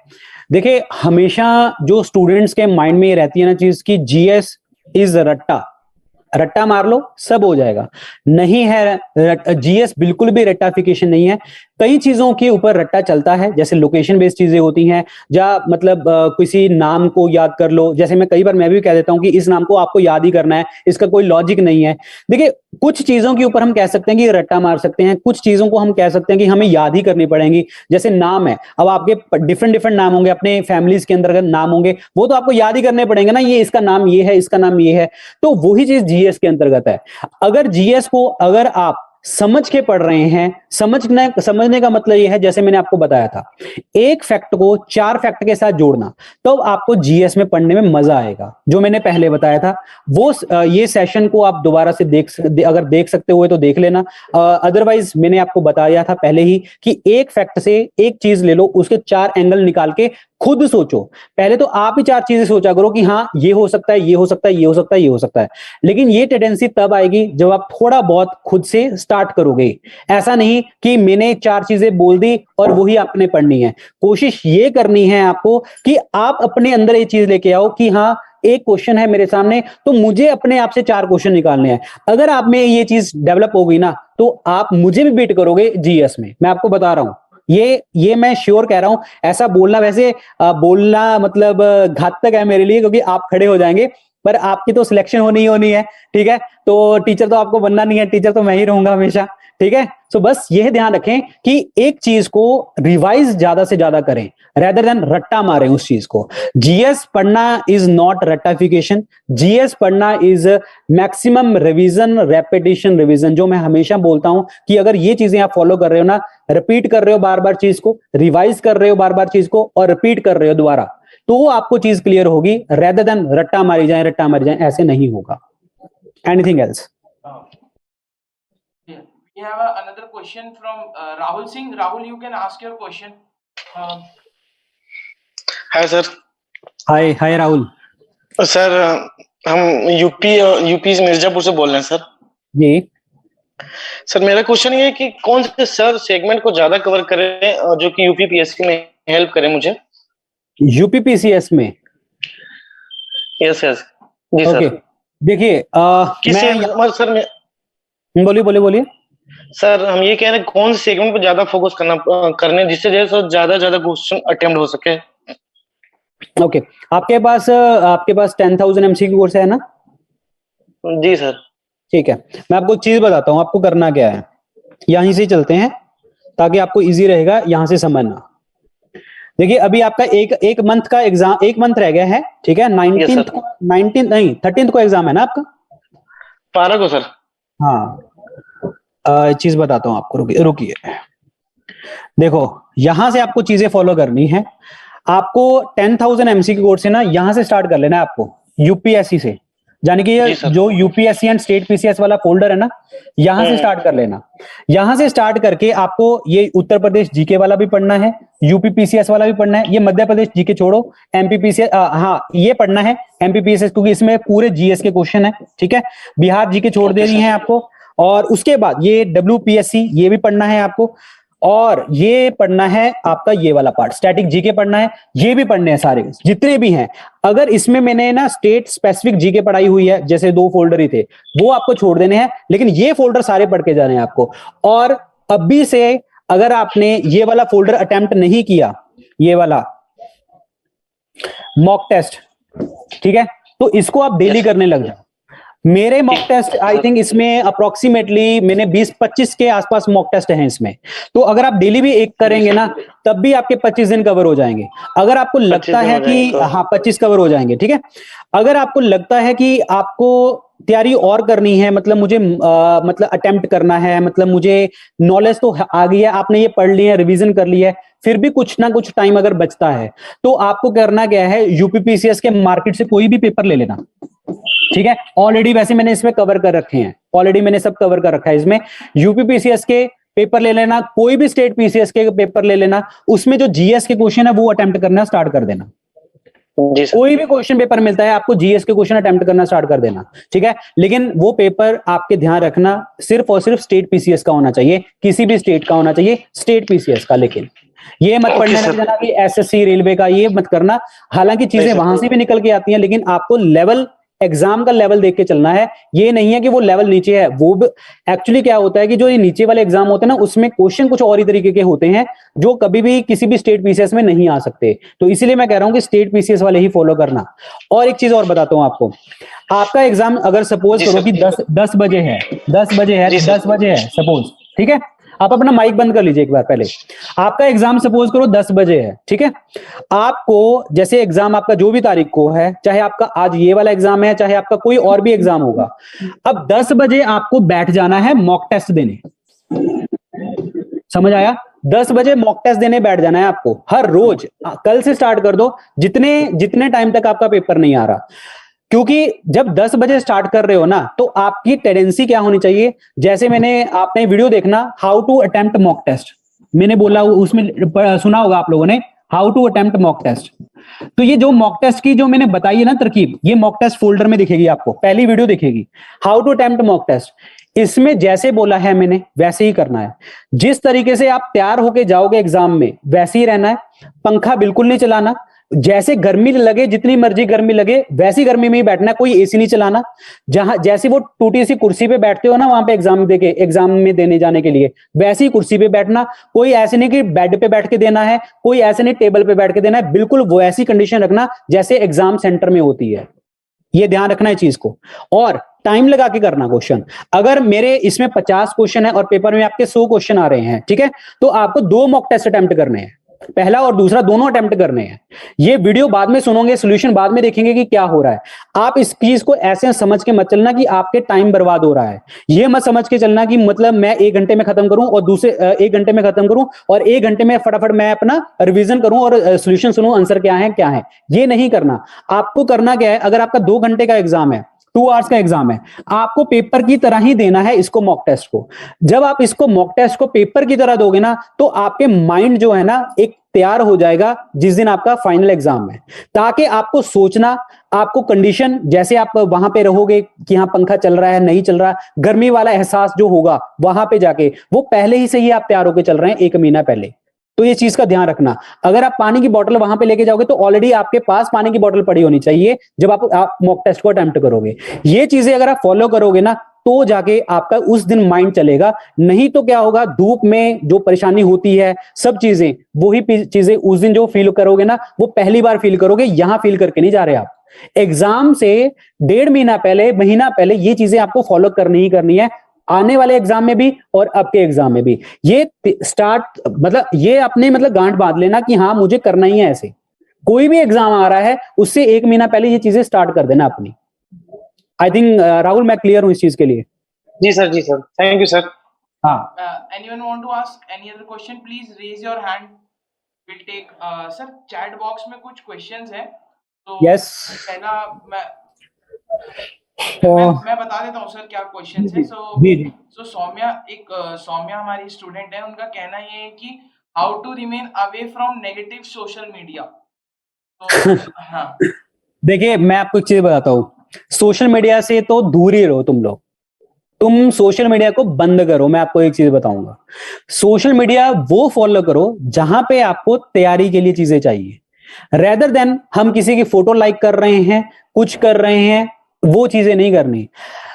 देखिए, हमेशा जो स्टूडेंट्स के माइंड में ये रहती है ना चीज कि जीएस इज रट्टा, रट्टा मार लो सब हो जाएगा। नहीं है जीएस बिल्कुल भी रट्टाफिकेशन नहीं है। कई चीजों के ऊपर रट्टा चलता है, जैसे लोकेशन बेस्ड चीजें होती हैं, या मतलब किसी नाम को याद कर लो, जैसे मैं कई बार मैं भी कह देता हूं कि इस नाम को आपको याद ही करना है, इसका कोई लॉजिक नहीं है। देखिए कुछ चीजों के ऊपर हम कह सकते हैं कि रट्टा मार सकते हैं, कुछ चीजों को हम कह सकते हैं कि हमें याद ही करनी पड़ेंगी। जैसे नाम है, अब आपके डिफरेंट डिफरेंट नाम होंगे, अपने फैमिलीज के अंदर नाम होंगे, वो तो आपको याद ही करने पड़ेंगे ना, ये इसका नाम ये है, इसका नाम ये है। तो वही चीज जीएस के अंतर्गत है। अगर जीएस को अगर आप समझ के पढ़ रहे हैं, समझने का मतलब यह है, जैसे मैंने आपको बताया था, एक फैक्ट को 4 फैक्ट के साथ जोड़ना, तो आपको जीएस में पढ़ने में मजा आएगा। जो मैंने पहले बताया था वो ये सेशन को आप दोबारा से अगर देख सकते हुए तो देख लेना। अदरवाइज मैंने आपको बताया था पहले ही कि एक फैक्ट से एक चीज ले लो, उसके 4 एंगल निकाल के खुद सोचो। पहले तो आप ही 4 चीजें सोचा करो कि हाँ ये हो सकता है, ये हो सकता है, ये हो सकता है, ये हो सकता है। लेकिन ये टेंडेंसी तब आएगी जब आप थोड़ा बहुत खुद से स्टार्ट करोगे। ऐसा नहीं कि मैंने 4 चीजें बोल दी और वही आपने पढ़नी है। कोशिश ये करनी है आपको कि आप अपने अंदर ये चीज लेके आओ कि हाँ एक क्वेश्चन है मेरे सामने, तो मुझे अपने आप से 4 क्वेश्चन निकालने हैं। अगर आप में ये चीज डेवलप हो गई ना, तो आप मुझे भी बीट करोगे जीएस में, मैं आपको बता रहा हूं। ये मैं श्योर कह रहा हूं। ऐसा बोलना वैसे बोलना मतलब घातक है मेरे लिए, क्योंकि आप खड़े हो जाएंगे, पर आपकी तो सिलेक्शन होनी ही होनी है, ठीक है। तो टीचर तो आपको बनना नहीं है, टीचर तो मैं ही रहूंगा हमेशा, ठीक है। सो बस यह ध्यान रखें कि एक चीज को रिवाइज ज्यादा से ज्यादा करें, रेदर देन रट्टा मारें उस चीज को। जीएस पढ़ना इज नॉट रट्टाफिकेशन, जीएस पढ़ना is maximum revision, repetition revision. जो मैं हमेशा बोलता हूं कि अगर ये चीजें आप फॉलो कर रहे हो ना, रिपीट कर रहे हो बार बार चीज को, रिवाइज कर रहे हो बार बार चीज को, और रिपीट कर रहे हो दोबारा, तो आपको चीज क्लियर होगी। रेदर देन रट्टा मारी जाए, ऐसे नहीं होगा। Anything else? We have another question from Rahul Singh. Rahul, you can ask your question. Hi sir. Hi Rahul. Sir हम यूपी मिर्जापुर से बोल रहे हैं सर। जी सर मेरा क्वेश्चन ये है कि कौन से सर सेगमेंट को ज्यादा कवर करें जो कि यूपीपीएससी में हेल्प करे मुझे? यूपीपीसीएस में? यस यस जी सर। ओके देखिए सर बोलिए। सर हम ये कह रहे हैं कौन से सेगमेंट पे ज्यादा फोकस करने जिससे ज्यादा क्वेश्चन अटेम्प्ट हो सके। ओके आपके पास 10,000 एमसीक्यू कोर्स है ना? जी सर। ठीक है, मैं आपको एक चीज बताता हूं, आपको करना क्या है। यहीं से चलते हैं ताकि आपको इजी रहेगा यहां से समझना। देखिए अभी आपका एक मंथ का एग्जाम, 1 मंथ रह गया है, ठीक है। 13th को एग्जाम है ना आपका? 12 को सर। हाँ चीज बताता हूं आपको, रुकिए। देखो यहां से आपको चीजें फॉलो करनी है। आपको 10,000 एमसीक्यू कोर्स है ना, यहां से स्टार्ट कर लेना है आपको, यूपीएससी से। यानी कि ये जो यूपीएससी एंड स्टेट पीसीएस वाला फोल्डर है ना, यहां से स्टार्ट कर लेना। यहां से स्टार्ट करके आपको ये उत्तर प्रदेश जीके वाला भी पढ़ना है, यूपी पीसीएस वाला भी पढ़ना है। ये मध्य प्रदेश जीके छोड़ो, एमपी पीसीएस, हाँ ये पढ़ना है एमपी पीसीएस, क्योंकि इसमें पूरे जीएस के क्वेश्चन है, ठीक है। बिहार जीके छोड़ दे रही है आपको। और उसके बाद ये डब्ल्यूपीएससी, ये भी पढ़ना है आपको। और ये पढ़ना है आपका ये वाला पार्ट, स्टैटिक जीके पढ़ना है, ये भी पढ़ने हैं सारे जितने भी हैं। अगर इसमें मैंने ना स्टेट स्पेसिफिक जीके पढ़ाई हुई है, जैसे 2 फोल्डर ही थे, वो आपको छोड़ देने हैं, लेकिन ये फोल्डर सारे पढ़ के जाने हैं आपको। और अभी से अगर आपने ये वाला फोल्डर अटेम्प्ट नहीं किया, ये वाला मॉक टेस्ट, ठीक है, तो इसको आप डेली करने लग जाओ। मेरे मॉक टेस्ट आई थिंक इसमें अप्रोक्सीमेटली मैंने 20-25 के आसपास मॉक टेस्ट हैं इसमें। तो अगर आप डेली भी एक करेंगे ना, तब भी आपके 25 दिन कवर हो जाएंगे। अगर आपको लगता है कि हाँ 25 कवर हो जाएंगे, ठीक है। अगर आपको लगता है कि आपको तैयारी और करनी है, मतलब मुझे मतलब अटेम्प्ट करना है, मतलब मुझे नॉलेज तो आ गई है, आपने ये पढ़ लिया है, रिवीजन कर लिया है, फिर भी कुछ ना कुछ टाइम अगर बचता है, तो आपको करना क्या है, यूपीपीसीएस के मार्केट से कोई भी पेपर ले लेना, ठीक है। ऑलरेडी वैसे मैंने इसमें कवर कर रखे हैं, ऑलरेडी मैंने सब कवर कर रखा है इसमें। यूपीपीसीएस के पेपर ले लेना, कोई भी स्टेट पीसीएस के पेपर ले लेना, उसमें जो जीएस के क्वेश्चन है वो अटेम्प्ट करना स्टार्ट कर देना। कोई भी क्वेश्चन पेपर मिलता है आपको, जीएस के क्वेश्चन अटेम्प्ट करना स्टार्ट कर देना, ठीक है। लेकिन वो पेपर आपके ध्यान रखना सिर्फ और सिर्फ स्टेट पीसीएस का होना चाहिए, किसी भी स्टेट का होना चाहिए, स्टेट पीसीएस का। लेकिन ये मत पढ़ने लग जाना कि एसएससी रेलवे का, ये मत करना। हालांकि चीजें वहां से भी निकल के आती हैं, लेकिन आपको लेवल एग्जाम का लेवल देख के चलना है। ये नहीं है कि वो लेवल नीचे है, वो एक्चुअली क्या होता है कि जो ये नीचे वाले एग्जाम होते हैं ना, उसमें क्वेश्चन कुछ और ही तरीके के होते हैं जो कभी भी किसी भी स्टेट पीसीएस में नहीं आ सकते। तो इसीलिए मैं कह रहा हूं कि स्टेट पीसीएस वाले ही फॉलो करना। और एक चीज और बताता हूं आपको, आपका एग्जाम अगर सपोज करो कि 10 बजे है, 10 बजे है, 10 बजे है सपोज, ठीक है, आप अपना माइक बंद कर लीजिए एक बार पहले। आपका एग्जाम सपोज करो 10 बजे है, ठीक है। आपको जैसे एग्जाम आपका जो भी तारीख को है, चाहे आपका आज ये वाला एग्जाम है, चाहे आपका कोई और भी एग्जाम होगा, अब 10 बजे आपको बैठ जाना है मॉक टेस्ट देने। समझ आया? 10 बजे मॉक टेस्ट देने बैठ जाना है आपको हर रोज। कल से स्टार्ट कर दो, जितने टाइम तक आपका पेपर नहीं आ रहा। क्योंकि जब 10 बजे स्टार्ट कर रहे हो ना, तो आपकी टेंडेंसी क्या होनी चाहिए, जैसे आपने वीडियो देखना how to attempt mock test, मैंने बोला उसमें सुना होगा आप लोगों ने, how to attempt mock test. तो ये जो मॉक टेस्ट की जो मैंने बताई है ना तरकीब, ये मॉक टेस्ट फोल्डर में दिखेगी आपको, पहली वीडियो दिखेगी how to attempt mock test. इसमें जैसे बोला है मैंने वैसे ही करना है। जिस तरीके से आप तैयार होके जाओगे एग्जाम में वैसे ही रहना है। पंखा बिल्कुल नहीं चलाना, जैसे गर्मी लगे, जितनी मर्जी गर्मी लगे वैसी गर्मी में ही बैठना, कोई एसी नहीं चलाना। जहां जैसे वो टूटी सी कुर्सी पे बैठते हो ना वहां पे एग्जाम में देने जाने के लिए, वैसी कुर्सी पे बैठना। कोई ऐसे नहीं कि बेड पे बैठ के देना है, कोई ऐसे नहीं टेबल पे बैठ के देना है, बिल्कुल वो ऐसी कंडीशन रखना जैसे एग्जाम सेंटर में होती है। ये ध्यान रखना है चीज को। और टाइम लगा के करना क्वेश्चन। अगर मेरे इसमें 50 क्वेश्चन है और पेपर में आपके 100 क्वेश्चन आ रहे हैं, ठीक है, तो आपको 2 मॉक टेस्ट अटेम्प्ट करने हैं, पहला और दूसरा दोनों अटेम्प्ट करने हैं। ये वीडियो बाद में सुनोगे, सोल्यूशन बाद में देखेंगे कि क्या हो रहा है। आप इस चीज को ऐसे समझ के मत चलना कि आपके टाइम बर्बाद हो रहा है। ये मत समझ के चलना कि मतलब मैं 1 घंटे में खत्म करूं और दूसरे 1 घंटे में खत्म करूं और 1 घंटे में फटाफट मैं अपना रिवीजन करूं और सोल्यूशन सुनूं, आंसर क्या है। ये नहीं करना। आपको करना क्या है, अगर आपका 2 घंटे का एग्जाम है, 2 आवर्स का एग्जाम है, आपको पेपर की तरह ही देना है इसको, मॉक टेस्ट को। जब आप इसको मॉक टेस्ट को पेपर की तरह दोगे ना, तो आपके माइंड जो है ना एक तैयार हो जाएगा जिस दिन आपका फाइनल एग्जाम है, ताकि आपको सोचना, आपको कंडीशन, जैसे आप वहां पे रहोगे कि हाँ पंखा चल रहा है नहीं चल रहा, गर्मी वाला एहसास जो होगा वहां पे जाके, वो पहले ही से ही आप तैयार होकर चल रहे हैं 1 महीना पहले। तो ये चीज का ध्यान रखना। अगर आप पानी की बोतल वहां पे लेके जाओगे तो ऑलरेडी आपके पास पानी की बोतल पड़ी होनी चाहिए जब आप मॉक टेस्ट को अटेम्प्ट करोगे। ये चीजें अगर आप फॉलो करोगे ना, तो जाके आपका उस दिन माइंड चलेगा। नहीं तो क्या होगा, धूप में जो परेशानी होती है, सब चीजें वही चीजें उस दिन जो फील करोगे ना, वो पहली बार फील करोगे, यहां फील करके नहीं जा रहे आप। एग्जाम से 1.5 महीना पहले, महीना पहले ये चीजें आपको फॉलो करनी ही करनी है, आने वाले एग्जाम में भी और अब के एग्जाम में भी। ये स्टार्ट मतलब ये अपने मतलब गांठ बांध लेना कि हाँ मुझे करना ही है ऐसे। कोई भी एग्जाम आ रहा है उससे 1 महीना पहले ये चीजें स्टार्ट कर देना अपनी। आई थिंक राहुल मैं क्लियर हूं इस चीज के लिए। जी सर, जी सर, थैंक यू सर। हाँ, anyone want to ask any other question, please raise your hand, we'll take sir chat box में कुछ क्वेश्चंस हैं, तो Yes. पहला तो मैं बता देता हूँ सर क्या क्वेश्चंस है। सो सौम्या हमारी स्टूडेंट है, उनका कहना ये है कि how to remain away from negative social media. तो हाँ, देखिए मैं आपको एक चीज बताता हूँ, सोशल मीडिया से तो दूर ही रहो तुम लोग। तुम सोशल मीडिया को बंद करो। मैं आपको एक चीज बताऊंगा, सोशल मीडिया वो फॉलो करो जहां पे आपको तैयारी के लिए चीजें चाहिए, रेदर देन हम किसी की फोटो लाइक कर रहे हैं, कुछ कर रहे हैं, वो चीजें नहीं करनी।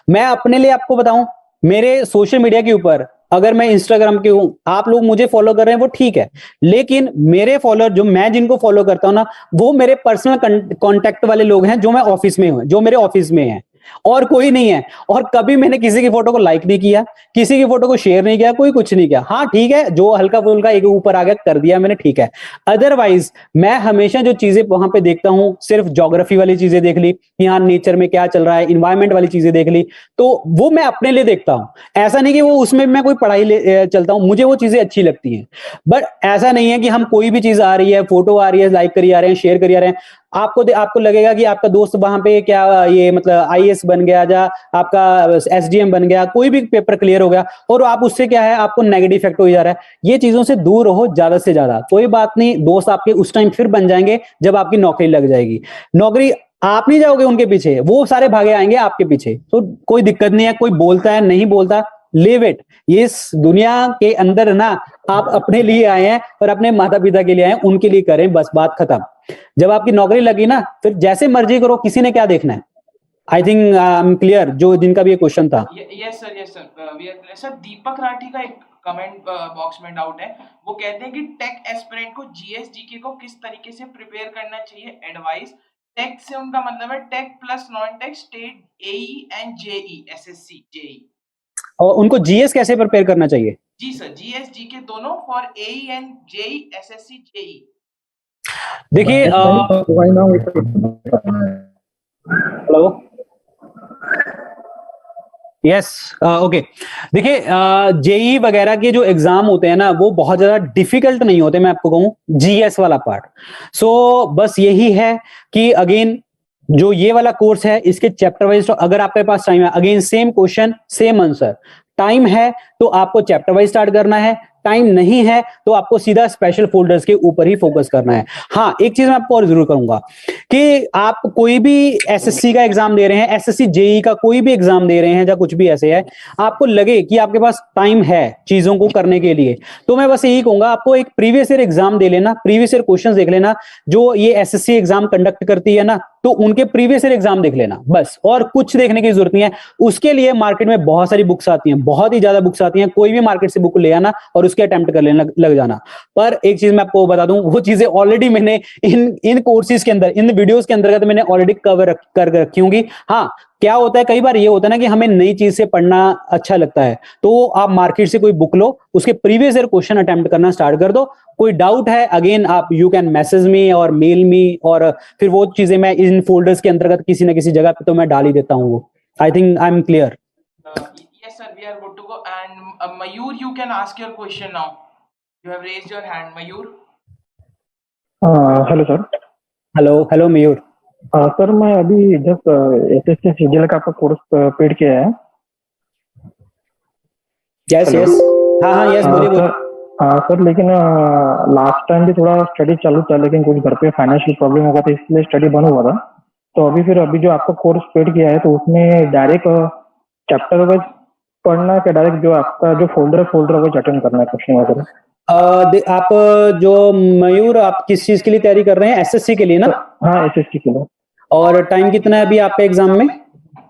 मैं अपने लिए आपको बताऊं, मेरे सोशल मीडिया के ऊपर, अगर मैं इंस्टाग्राम के हूं, आप लोग मुझे फॉलो कर रहे हैं वो ठीक है, लेकिन मेरे फॉलोअर जो मैं जिनको फॉलो करता हूं ना, वो मेरे पर्सनल कांटेक्ट वाले लोग हैं, जो मैं ऑफिस में हूं, जो मेरे ऑफिस में हैं, और कोई नहीं है। और कभी मैंने किसी की फोटो को लाइक नहीं किया, किसी की फोटो को शेयर नहीं किया, कोई कुछ नहीं किया। हाँ ठीक है, जो हल्का फुल्का एक ऊपर आ गया कर दिया मैंने, ठीक है। अदरवाइज मैं हमेशा जो चीजें वहां पे देखता हूं, सिर्फ ज्योग्राफी वाली चीजें देख ली, यहाँ नेचर में क्या चल रहा है, इन्वायरमेंट वाली चीजें देख ली, तो वो मैं अपने लिए देखता हूं। ऐसा नहीं कि वो उसमें मैं कोई पढ़ाई चलता हूं, मुझे वो चीजें अच्छी लगती हैं। बट ऐसा नहीं है कि हम कोई भी चीज आ रही है, फोटो आ रही है, लाइक करी आ रहे हैं, शेयर करी आ रहे हैं, आपको लगेगा कि आपका दोस्त वहां पे क्या ये मतलब आईएएस बन गया, या आपका एसडीएम बन गया, कोई भी पेपर क्लियर हो गया, और आप उससे क्या है, आपको नेगेटिव इफेक्ट हो जा रहा है। ये चीजों से दूर रहो ज्यादा से ज्यादा। कोई बात नहीं, दोस्त आपके उस टाइम फिर बन जाएंगे जब आपकी नौकरी लग जाएगी। नौकरी आप नहीं जाओगे उनके पीछे, वो सारे भागे आएंगे आपके पीछे। तो कोई दिक्कत नहीं है, कोई बोलता है नहीं बोलता, लिव इट। ये इस दुनिया के अंदर ना आप अपने लिए आए हैं और अपने माता पिता के लिए आए हैं, उनके लिए करें, बस बात खत्म। जब आपकी नौकरी लगी ना, फिर जैसे मर्जी करो, किसी ने क्या देखना है। I think I am clear, जो जिनका भी ये क्वेश्चन था। Yes sir, we are clear sir. Deepak Rathi का एक कमेंट बॉक्स में डाउट है, वो कहते हैं कि टेक एस्पिरेंट को जीएस जीके को किस तरीके से प्रिपेयर करना चाहिए, एडवाइस। टेक से उनका मतलब है tech plus non tech, state, AE and JE, SSC, JE. और उनको जीएस कैसे प्रिपेयर करना चाहिए? जी सर, जीएस जीके दोनों for AE and JE, SSC, JE. देखिए हेलो, यस, ओके। देखिए जेई वगैरह के जो एग्जाम होते हैं ना, वो बहुत ज्यादा डिफिकल्ट नहीं होते, मैं आपको कहूं, जीएस वाला पार्ट। सो बस यही है कि अगेन जो ये वाला कोर्स है, इसके चैप्टर वाइज, तो अगर आपके पास टाइम है, again same question same answer, time है तो आपको चैप्टर वाइज स्टार्ट करना है, टाइम नहीं है तो आपको सीधा स्पेशल फोल्डर्स के ऊपर ही फोकस करना है। हाँ, एक चीज मैं आपको और जरूर करूंगा कि आप कोई भी एसएससी का एग्जाम दे रहे हैं, एसएससी जेई का कोई भी एग्जाम दे रहे हैं, या कुछ भी ऐसे है, आपको लगे कि आपके पास टाइम है चीजों को करने के लिए, तो मैं बस यही कहूंगा, आपको एक प्रीवियस ईयर एग्जाम दे लेना, प्रीवियस ईयर क्वेश्चन देख लेना, जो ये एसएससी एग्जाम कंडक्ट करती है ना, तो उनके प्रीवियस ईयर एग्जाम देख लेना बस, और कुछ देखने की जरूरत नहीं है। उसके लिए मार्केट में बहुत सारी बुक्स आती हैं, बहुत ही ज्यादा बुक्स आती हैं, कोई भी मार्केट से बुक ले आना और उसके अटेम्प्ट कर लेना, लग जाना। पर एक चीज मैं आपको बता दूं, वो चीजें ऑलरेडी मैंने इन कोर्सेज के अंदर, इन वीडियोस के अंदर मैंने ऑलरेडी कवर कर रखी होंगी। हाँ, क्या होता है, कई बार ये होता है ना कि हमें नई चीज से पढ़ना अच्छा लगता है, तो आप मार्केट से कोई बुक लो, उसके प्रीवियस ईयर क्वेश्चन अटेम्प्ट करना स्टार्ट कर दो। कोई डाउट है, अगेन आप यू कैन मैसेज मी और मेल मी, और फिर वो चीजें मैं इन फोल्डर्स के अंतर्गत किसी ना किसी जगह पे तो मैं डाल ही देता हूँ वो। I think I am clear. Yes sir, we are good to go. And Mayur, you can ask your question now. You have raised your hand, Mayur. Hello sir. Hello Mayur. Sir मैं अभी just SSC CGL का आपका course paid किया है। Yes हाँ yes, बोलिए। Sir लेकिन last time भी थोड़ा स्टडी चालू था, लेकिन कुछ घर पे फाइनेंशियल प्रॉब्लम होगा था, इसलिए स्टडी बंद हुआ था। तो अभी जो आपका कोर्स पेड किया है, तो उसमें डायरेक्ट चैप्टर वाइज पढ़ना है कि डायरेक्ट जो आपका जो फोल्डर वाइज अटेंड करना है क्वेश्चन वगैरह? आप जो मयूर, आप किस चीज के लिए तैयारी कर रहे हैं? एसएससी के लिए ना? हाँ, एसएससी के लिए। और टाइम कितना है अभी आपका एग्जाम में?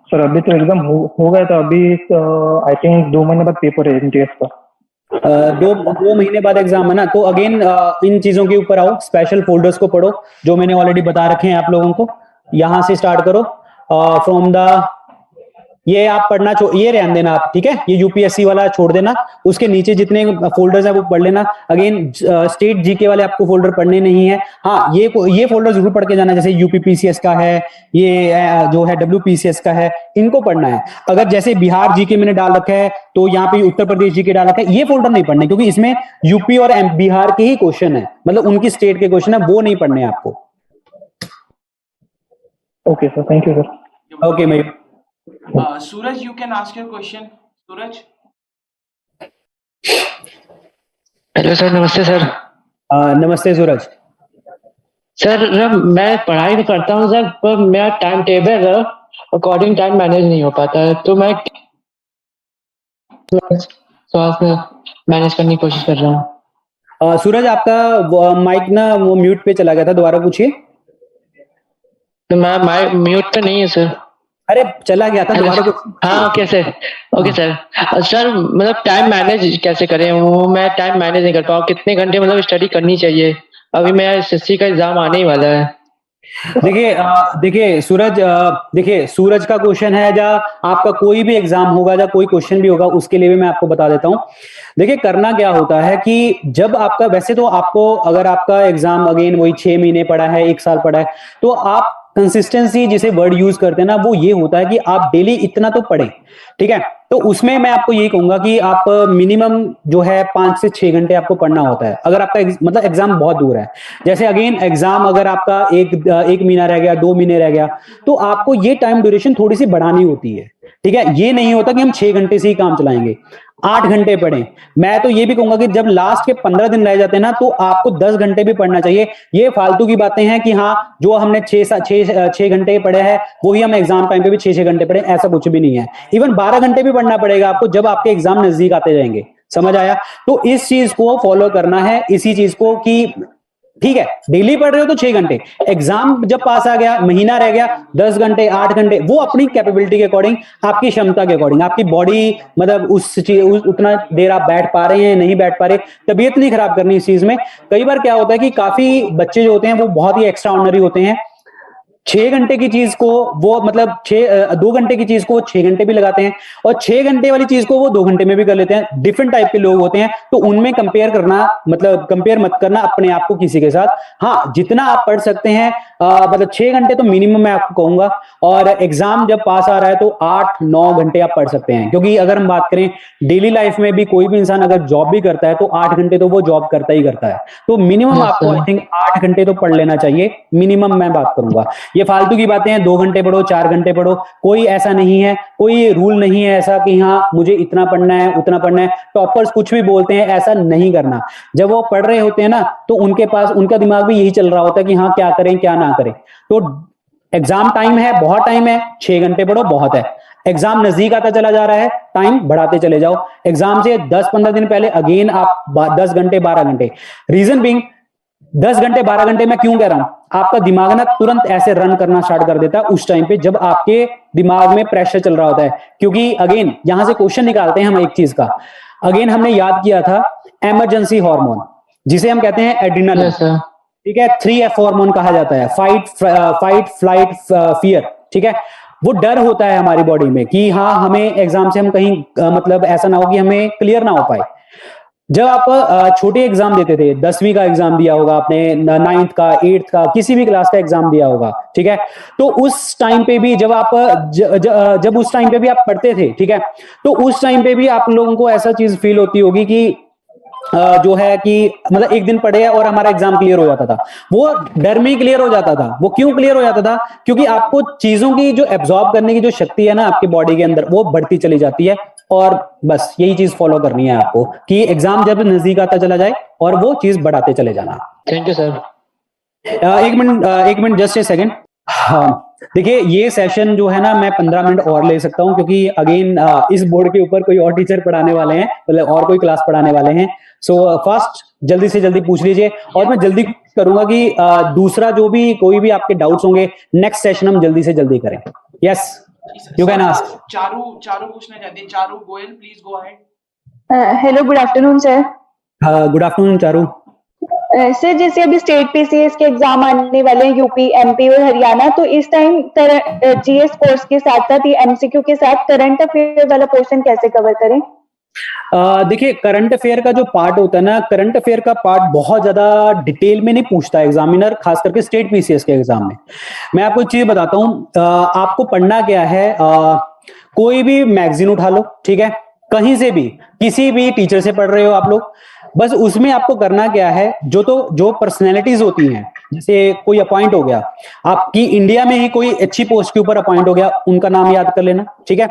सर अभी तो एग्जाम हो गया था, अभी आई थिंक 2 महीने बाद पेपर है एमटीएस का। 2 महीने बाद एग्जाम है ना, तो अगेन इन चीजों के ऊपर आओ, स्पेशल फोल्डर्स को पढ़ो जो मैंने ऑलरेडी बता रखे हैं आप लोगों को। यहां से स्टार्ट करो फ्रॉम द, ये आप पढ़ना ये रहने देना आप, ठीक है? ये यूपीएससी वाला छोड़ देना, उसके नीचे जितने फोल्डर्स हैं वो पढ़ लेना। अगेन स्टेट जीके वाले आपको फोल्डर पढ़ने नहीं है। हाँ, ये फोल्डर जरूर पढ़ के जाना, जैसे यूपीपीसीएस का है, ये जो है डब्ल्यूपीसीएस का है, इनको पढ़ना है। अगर जैसे बिहार जीके मैंने डाल रखा है, तो यहाँ पे उत्तर प्रदेश जीके डाल रखा है, ये फोल्डर नहीं पढ़ने, क्योंकि इसमें यूपी और बिहार के ही क्वेश्चन है, मतलब उनकी स्टेट के क्वेश्चन है, वो नहीं पढ़ने आपको। Okay sir, thank you sir. Okay Mayur. Suraj, you can ask your question. Suraj. Hello sir, नमस्ते सर। नमस्ते सूरज। सर मैं पढ़ाई तो करता हूँ सर, पर मेरा time table according time manage नहीं हो पाता है, तो मैं स्वास्थ्य में मैनेज करने की कोशिश कर रहा हूँ। सूरज, आपका माइक ना वो म्यूट पे चला गया था, दोबारा पूछिए। तो मैं माइक म्यूट पे नहीं है सर। अरे चला गया था, दोबारा। हाँ okay sir, okay sir. Sir मतलब टाइम मैनेज कैसे करें, वो मैं टाइम मैनेज नहीं कर पाऊँ। कितने घंटे मतलब स्टडी करनी चाहिए? अभी मेरा एसएससी का एग्जाम आने ही वाला है। देखिए सूरज, देखिए सूरज का क्वेश्चन है, या आपका कोई भी एग्जाम होगा, या कोई क्वेश्चन भी होगा, उसके लिए भी मैं आपको बता देता हूं। देखिए करना क्या होता है कि जब आपका, वैसे तो आपको, अगर आपका एग्जाम अगेन वही 6 महीने पड़ा है, 1 साल पड़ा है, तो आप कंसिस्टेंसी जिसे वर्ड यूज करते हैं ना, वो ये होता है कि आप डेली इतना तो पढ़ें, ठीक है? तो उसमें मैं आपको यही कहूंगा कि आप मिनिमम जो है 5 से 6 घंटे आपको पढ़ना होता है, अगर आपका मतलब एग्जाम बहुत दूर है। जैसे अगेन एग्जाम अगर आपका एक महीना रह गया, 2 महीने रह गया, तो आपको ये टाइम ड्यूरेशन थोड़ी सी बढ़ानी होती है, ठीक है? ये नहीं होता कि हम 6 घंटे से ही काम चलाएंगे, 8 घंटे पढ़ें। मैं तो ये भी कहूंगा कि जब लास्ट के 15 दिन रह जाते हैं ना, तो आपको 10 घंटे भी पढ़ना चाहिए। ये फालतू की बातें हैं कि हाँ जो हमने 6 घंटे पढ़े हैं वही हम एग्जाम टाइम पे भी 6 घंटे पढ़े, ऐसा कुछ भी नहीं है। इवन 12 घंटे भी पढ़ना पड़ेगा आपको जब आपके एग्जाम नजदीक आते जाएंगे, समझ आया? तो इस चीज को फॉलो करना है, इसी चीज को कि ठीक है, डेली पढ़ रहे हो तो 6 घंटे, एग्जाम जब पास आ गया, महीना रह गया, 10 घंटे 8 घंटे, वो अपनी कैपेबिलिटी के अकॉर्डिंग, आपकी क्षमता के अकॉर्डिंग, आपकी बॉडी मतलब उतना देर आप बैठ पा रहे हैं नहीं बैठ पा रहे, तबीयत नहीं खराब करनी इस चीज में। कई बार क्या होता है कि काफी बच्चे जो होते हैं वो बहुत ही एक्स्ट्रा ऑर्डिनरी होते हैं, 6 घंटे की चीज को वो मतलब 2 घंटे की चीज को 6 घंटे भी लगाते हैं, और 6 घंटे वाली चीज को वो 2 घंटे में भी कर लेते हैं। डिफरेंट टाइप के लोग होते हैं, तो उनमें कंपेयर करना मतलब कंपेयर मत करना अपने आप को किसी के साथ। हाँ, जितना आप पढ़ सकते हैं मतलब 6 घंटे तो मिनिमम मैं आपको कहूंगा, और एग्जाम जब पास आ रहा है तो 8-9 घंटे आप पढ़ सकते हैं, क्योंकि अगर हम बात करें डेली लाइफ में भी कोई भी इंसान अगर जॉब भी करता है तो 8 घंटे तो वो जॉब करता ही करता है, तो मिनिमम Yes, आपको sir. आई थिंक 8 घंटे तो पढ़ लेना चाहिए मिनिमम, मैं बात करूंगा। ये फालतू की बातें हैं, 2 घंटे पढ़ो 4 घंटे पढ़ो, कोई ऐसा नहीं है, कोई रूल नहीं है ऐसा कि हाँ मुझे इतना पढ़ना है उतना पढ़ना है। टॉपर्स कुछ भी बोलते हैं, ऐसा नहीं करना। जब वो पढ़ रहे होते हैं ना तो उनके पास उनका दिमाग भी यही चल रहा होता है कि हाँ क्या करें क्या ना करें। तो एग्जाम टाइम है, बहुत टाइम है, 6 घंटे पढ़ो बहुत है। एग्जाम नजदीक आता चला जा रहा है, टाइम बढ़ाते चले जाओ। एग्जाम से 10-15 दिन पहले अगेन आप 10 घंटे 12 घंटे, रीजन बीइंग 10 घंटे 12 घंटे मैं क्यों कह रहा हूं, आपका दिमाग ना तुरंत ऐसे रन करना स्टार्ट कर देता है उस टाइम पे जब आपके दिमाग में प्रेशर चल रहा होता है। क्योंकि अगेन यहां से क्वेश्चन निकालते हैं हम एक चीज का, अगेन हमने याद किया था इमरजेंसी हार्मोन जिसे हम कहते हैं एड्रिनलिन, Yes, sir. ठीक है, 3F हार्मोन कहा जाता है, फाइट फ्लाइट फियर, ठीक है। वो डर होता है हमारी बॉडी में कि हाँ हमें एग्जाम से हम कहीं मतलब ऐसा ना हो कि हमें क्लियर ना हो पाए। जब आप छोटे एग्जाम देते थे, 10वीं का एग्जाम दिया होगा आपने, 9th का 8th का किसी भी क्लास का एग्जाम दिया होगा, ठीक है, तो उस टाइम पे भी जब जब उस टाइम पे भी आप पढ़ते थे, ठीक है, तो उस टाइम पे भी आप लोगों को ऐसा चीज फील होती होगी कि जो है कि मतलब एक दिन पढ़े और हमारा एग्जाम क्लियर हो जाता था, वो डर में ही क्लियर हो जाता था। वो क्यों क्लियर हो जाता था, क्योंकि आपको चीजों की जो एब्जॉर्ब करने की जो शक्ति है ना आपकी बॉडी के अंदर वो बढ़ती चली जाती है। और बस यही चीज फॉलो करनी है आपको कि एग्जाम जब नजदीक आता चला जाए और वो चीज बढ़ाते चले जाना। Thank you, sir. एक मिनट जस्ट ए सेकंड। हाँ देखिए, ये सेशन जो है ना मैं 15 मिनट और ले सकता हूं, क्योंकि अगेन इस बोर्ड के ऊपर कोई और टीचर पढ़ाने वाले हैं, मतलब और कोई क्लास पढ़ाने वाले हैं। सो फर्स्ट जल्दी से जल्दी पूछ लीजिए, और मैं जल्दी करूंगा कि दूसरा जो भी कोई भी आपके डाउट्स होंगे नेक्स्ट सेशन हम जल्दी से जल्दी करें। Yes, you can ask. Charu पूछना चाहती है, Charu Goyal, please go ahead. Hello, good afternoon sir. Good afternoon Charu. Sir जैसे अभी स्टेट पीसीएस के एग्जाम आने वाले हैं, यूपी, एमपी और हरियाणा, तो इस टाइम जीएस कोर्स के साथ साथ ये एमसीक्यू के साथ करंट अफेयर वाला पोर्शन कैसे कवर करें? देखिए, करंट अफेयर का जो पार्ट होता है ना, करंट अफेयर का पार्ट बहुत ज्यादा डिटेल में नहीं पूछता एग्जामिनर, खास करके स्टेट पीसीएस के एग्जाम में। मैं आपको एक चीज बताता हूं, आपको पढ़ना क्या है, कोई भी मैगजीन उठा लो, ठीक है, कहीं से भी किसी भी टीचर से पढ़ रहे हो आप लोग, बस उसमें आपको करना क्या है, जो पर्सनैलिटीज होती हैं, जैसे कोई अपॉइंट हो गया आपकी इंडिया में ही कोई अच्छी पोस्ट के ऊपर अपॉइंट हो गया, उनका नाम याद कर लेना, ठीक है।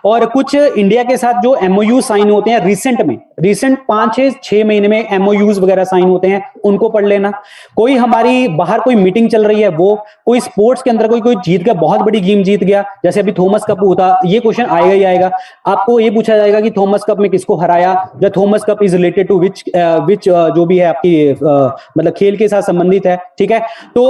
और कुछ इंडिया के साथ जो एमओयू साइन होते हैं रिसेंट 5-6 महीने में एमओयूज वगैरह साइन होते हैं, उनको पढ़ लेना। कोई हमारी बाहर कोई मीटिंग चल रही है, वो कोई स्पोर्ट्स के अंदर कोई जीत गया, बहुत बड़ी गेम जीत गया, जैसे अभी थॉमस कप होता, ये क्वेश्चन आएगा ही आएगा। आपको ये पूछा जाएगा कि थॉमस कप में किसको हराया, या Thomas Cup is related to which जो भी है आपकी मतलब खेल के साथ संबंधित है, ठीक है। तो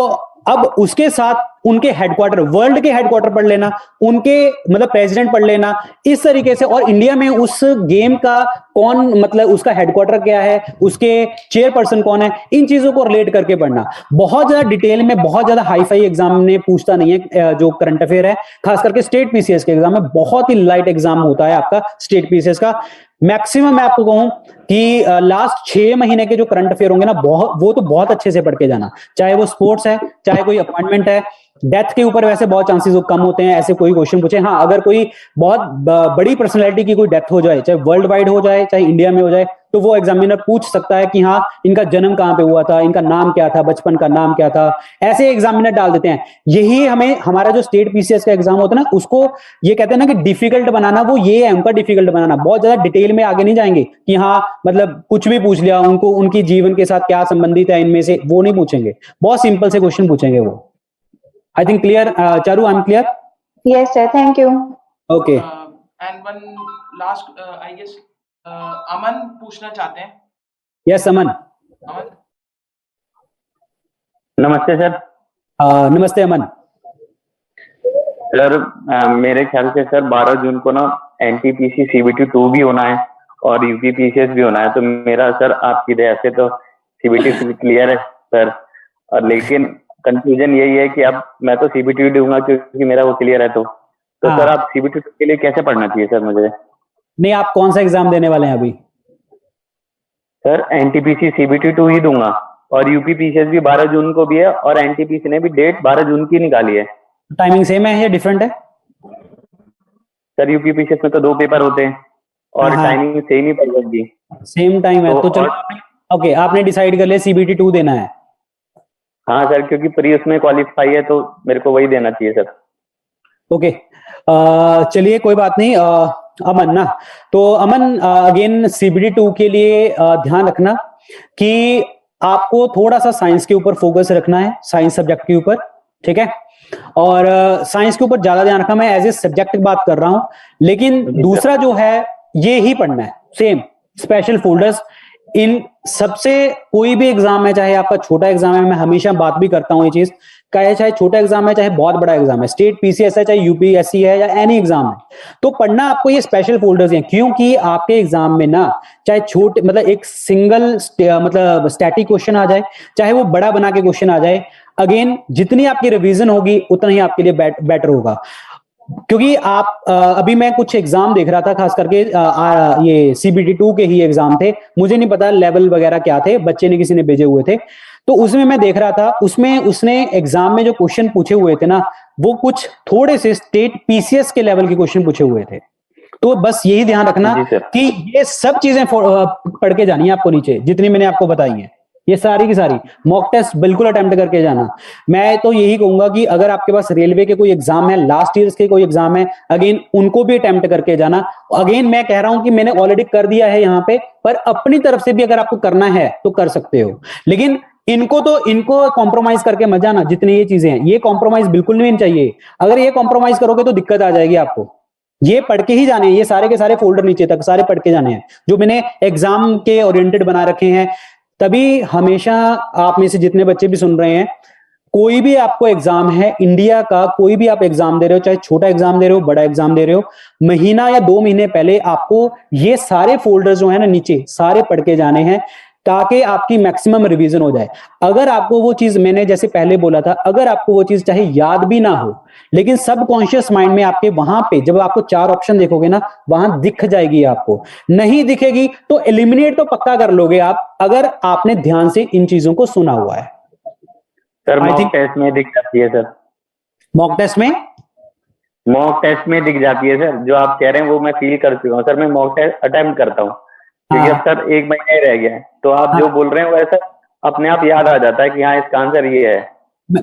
अब उसके साथ उनके हेडक्वार्टर, वर्ल्ड के हेडक्वार्टर पढ़ लेना, उनके मतलब प्रेसिडेंट पढ़ लेना, इस तरीके से। और इंडिया में उस गेम का कौन, मतलब उसका हेडक्वार्टर क्या है, उसके चेयरपर्सन कौन है, इन चीजों को रिलेट करके पढ़ना। बहुत ज्यादा डिटेल में, बहुत ज्यादा हाई फाई एग्जाम में पूछता नहीं है जो करंट अफेयर है, खास करके स्टेट पीसीएस के एग्जाम में बहुत ही लाइट एग्जाम होता है आपका स्टेट पीसीएस का। मैक्सिमम मैं आपको कहूं कि लास्ट 6 महीने के जो करंट अफेयर होंगे ना, वो तो बहुत अच्छे से पढ़ के जाना, चाहे वो स्पोर्ट्स है, चाहे कोई अपॉइंटमेंट है। डेथ के ऊपर वैसे बहुत चांसेस कम होते हैं, ऐसे कोई क्वेश्चन पूछे। हाँ, अगर कोई बहुत बड़ी पर्सनैलिटी की कोई डेथ हो जाए, चाहे वर्ल्ड वाइड हो जाए, चाहे इंडिया में हो जाए, तो वो एग्जामिनर पूछ सकता है कि हाँ इनका जन्म कहां पे हुआ था, इनका नाम क्या था, बचपन का नाम क्या था, ऐसे एग्जामिनर डाल देते हैं। यही हमारा जो स्टेट पीसीएस का एग्जाम होता है ना, उसको ये कहते हैं ना कि डिफिकल्ट बनाना, वो ये है उनका डिफिकल्ट बनाना। बहुत ज्यादा डिटेल में आगे नहीं जाएंगे कि हाँ मतलब कुछ भी पूछ लिया, उनको उनकी जीवन के साथ क्या संबंधित है इनमें से, वो नहीं पूछेंगे, बहुत सिंपल से क्वेश्चन पूछेंगे वो। I think clear Charu, I am clear? Yes sir, thank you. Okay, and one last, I guess Aman पूछना चाहते हैं। यस अमन। अमन, नमस्ते सर। नमस्ते अमन। सर मेरे ख्याल से सर 12 जून को ना एनटीपीसी सीबीटी 2 भी होना है और यूपीपीसीएस भी होना है, तो मेरा सर आपकी दया से तो सीबीटी क्लियर है सर, और लेकिन कंफ्यूजन यही है कि अब मैं तो सीबीटी दूंगा क्योंकि मेरा वो क्लियर है, तो सर आप सीबीटी के लिए कैसे पढ़ना चाहिए सर मुझे? नहीं, आप कौन सा एग्जाम देने वाले हैं अभी? सर एनटीपीसी सीबीटी 2 ही दूंगा और यूपीपीसीएस भी 12 जून को भी है और एनटीपीसी ने भी डेट 12 जून की निकाली है। टाइमिंग सेम है या डिफरेंट है? सर यूपीपीसीएस में तो 2 पेपर होते हैं और टाइमिंग सेम ही पड़ेगी। सेम टाइम है तो चलो ओके, आपने डिसाइड कर लिया सीबीटी 2 देना है। हाँ सर, क्योंकि प्री उसमें क्वालिफाई है तो मेरे को वही देना चाहिए सर। ओके, चलिए कोई बात नहीं। अमन ना, तो अमन अगेन सीबीटी 2 के लिए ध्यान रखना कि आपको थोड़ा सा साइंस के ऊपर फोकस रखना है, साइंस सब्जेक्ट के ऊपर, ठीक है? और साइंस के ऊपर ज्यादा ध्यान रखना। मैं एज ए सब्जेक्ट बात कर रहा हूं, लेकिन दूसरा जो है ये ही पढ़ना है, सेम स्पेशल फोल्डर्स इन सबसे। कोई भी एग्जाम है, चाहे आपका छोटा एग्जाम है, मैं हमेशा बात भी करता हूं ये चीज, चाहे छोटा एग्जाम है चाहे बहुत बड़ा एग्जाम है, स्टेट पीसीएस है चाहे यूपीएससी है या एनी एग्जाम है, तो पढ़ना आपको ये स्पेशल फोल्डर्स हैं, क्योंकि आपके एग्जाम में ना चाहे छोटे मतलब एक सिंगल मतलब स्टैटिक क्वेश्चन आ जाए, चाहे वो बड़ा बना के क्वेश्चन आ जाए, अगेन जितनी आपकी रिवीजन होगी उतना ही आपके लिए बेटर होगा। क्योंकि आप अभी मैं कुछ एग्जाम देख रहा था, खास करके ये सीबीटी 2 के ही एग्जाम थे, मुझे नहीं पता लेवल वगैरह क्या थे, बच्चे ने किसी ने भेजे हुए थे, तो उसमें मैं देख रहा था, उसमें उसने एग्जाम में जो क्वेश्चन पूछे हुए थे ना, वो कुछ थोड़े से स्टेट पीसीएस के लेवल के क्वेश्चन पूछे हुए थे। तो बस यही ध्यान रखना कि ये सब चीजें पढ़ के जानी है आपको, नीचे जितनी मैंने आपको बताई है ये सारी की सारी मॉक टेस्ट बिल्कुल अटेम्प्ट करके जाना। मैं तो यही कहूंगा कि अगर आपके पास रेलवे के कोई एग्जाम है, लास्ट ईयर के कोई एग्जाम है, अगेन उनको भी अटेम्प्ट करके जाना। अगेन मैं कह रहा हूं कि मैंने ऑलरेडी कर दिया है यहाँ पे, पर अपनी तरफ से भी अगर आपको करना है तो कर सकते हो, लेकिन इनको कॉम्प्रोमाइज करके मत जाना। जितनी ये चीजें हैं ये कॉम्प्रोमाइज बिल्कुल नहीं चाहिए। अगर ये कॉम्प्रोमाइज करोगे तो दिक्कत आ जाएगी आपको। ये पढ़ के ही जाने हैं, ये सारे के सारे फोल्डर नीचे तक सारे पढ़ के जाने हैं जो मैंने एग्जाम के ओरिएंटेड बना रखे हैं। तभी हमेशा आप में से जितने बच्चे भी सुन रहे हैं, कोई भी आपको एग्जाम है इंडिया का, कोई भी आप एग्जाम दे रहे हो, चाहे छोटा एग्जाम दे रहे हो बड़ा एग्जाम दे रहे हो, महीना या 2 महीने पहले आपको ये सारे फोल्डर जो है ना नीचे सारे पढ़ के जाने हैं, ताकि आपकी मैक्सिमम रिवीजन हो जाए। अगर आपको वो चीज मैंने जैसे पहले बोला था, अगर आपको वो चीज चाहे याद भी ना हो, लेकिन सबकॉन्शियस माइंड में आपके वहां पे जब आपको 4 ऑप्शन देखोगे ना, वहां दिख जाएगी। आपको नहीं दिखेगी तो एलिमिनेट तो पक्का कर लोगे आप, अगर आपने ध्यान से इन चीजों को सुना हुआ है। सर मॉक टेस्ट में दिख जाती है सर। मॉक टेस्ट में दिख जाती है सर, जो आप कह रहे हैं वो मैं फील कर चुका हूँ सर। मैं मॉक टेस्ट अटेम्प्ट करता हूँ क्योंकि अब सर 1 महीना ही रह गया है, तो आप जो बोल रहे हैं वैसा अपने आप याद आ जाता है कि हाँ इसका आंसर ये है।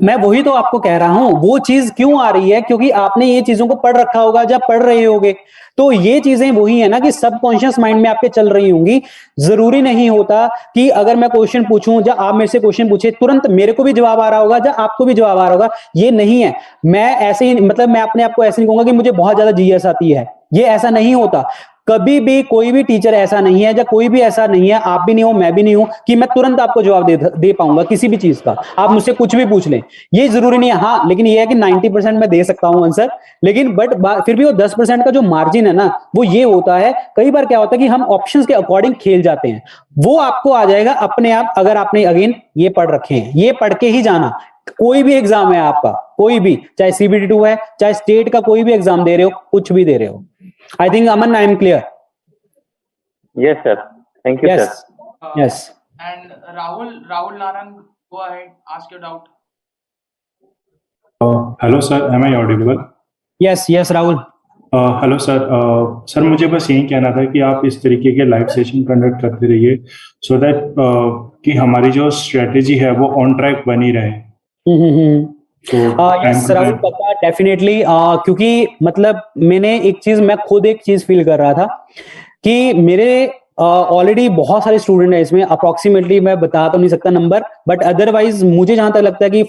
मैं वही तो आपको कह रहा हूं, वो चीज क्यों आ रही है, क्योंकि आपने ये चीजों को पढ़ रखा होगा, जब पढ़ रहे होगे तो ये चीजें वही है ना कि सबकॉन्शियस माइंड में आपके चल रही होंगी। जरूरी नहीं होता कि अगर मैं क्वेश्चन पूछूं या आप मेरे से क्वेश्चन पूछे तुरंत मेरे को भी जवाब आ रहा होगा या आपको भी जवाब आ रहा होगा, ये नहीं है। मैं ऐसे ही मतलब मैं अपने आप को ऐसे नहीं कहूंगा कि मुझे बहुत ज्यादा जीएस आती है, ये ऐसा नहीं होता। कभी भी कोई भी टीचर ऐसा नहीं है, या कोई भी ऐसा नहीं है, आप भी नहीं हो मैं भी नहीं हूं कि मैं तुरंत आपको जवाब दे पाऊंगा किसी भी चीज का। आप मुझसे कुछ भी पूछ लें, ये जरूरी नहीं है। हाँ, लेकिन ये है कि 90% मैं दे सकता हूं आंसर, लेकिन फिर भी वो 10% का जो मार्जिन है ना, वो ये होता है। कई बार क्या होता है कि हम ऑप्शंस के अकॉर्डिंग खेल जाते हैं, वो आपको आ जाएगा अपने आप, अगर आपने अगेन ये पढ़ रखे हैं। ये पढ़ के ही जाना, कोई भी एग्जाम है आपका, कोई भी, चाहे सीबीटी 2 है, चाहे स्टेट का कोई भी एग्जाम दे रहे हो, कुछ भी दे रहे हो। I think Aman, I am clear. Yes, sir. Thank you, yes. sir. Yes. And Rahul Narang, go ahead, ask your doubt. Hello, sir. Am I audible? Yes, Rahul. Hello sir. Sir मुझे बस यही कहना था कि आप इस तरीके के लाइव सेशन कंडक्ट करते रहिए, सो दैट कि हमारी जो स्ट्रेटेजी है वो ऑन ट्रैक बनी रहे। यस राहुल, पक्का, डेफिनेटली। क्योंकि मतलब मैं खुद एक चीज फील कर रहा था कि मेरे ऑलरेडी बहुत सारे स्टूडेंट है इसमें, अप्रोक्सीमेटली मैं बता तो नहीं सकता नंबर, बट अदरवाइज मुझे जहां तक लगता है कि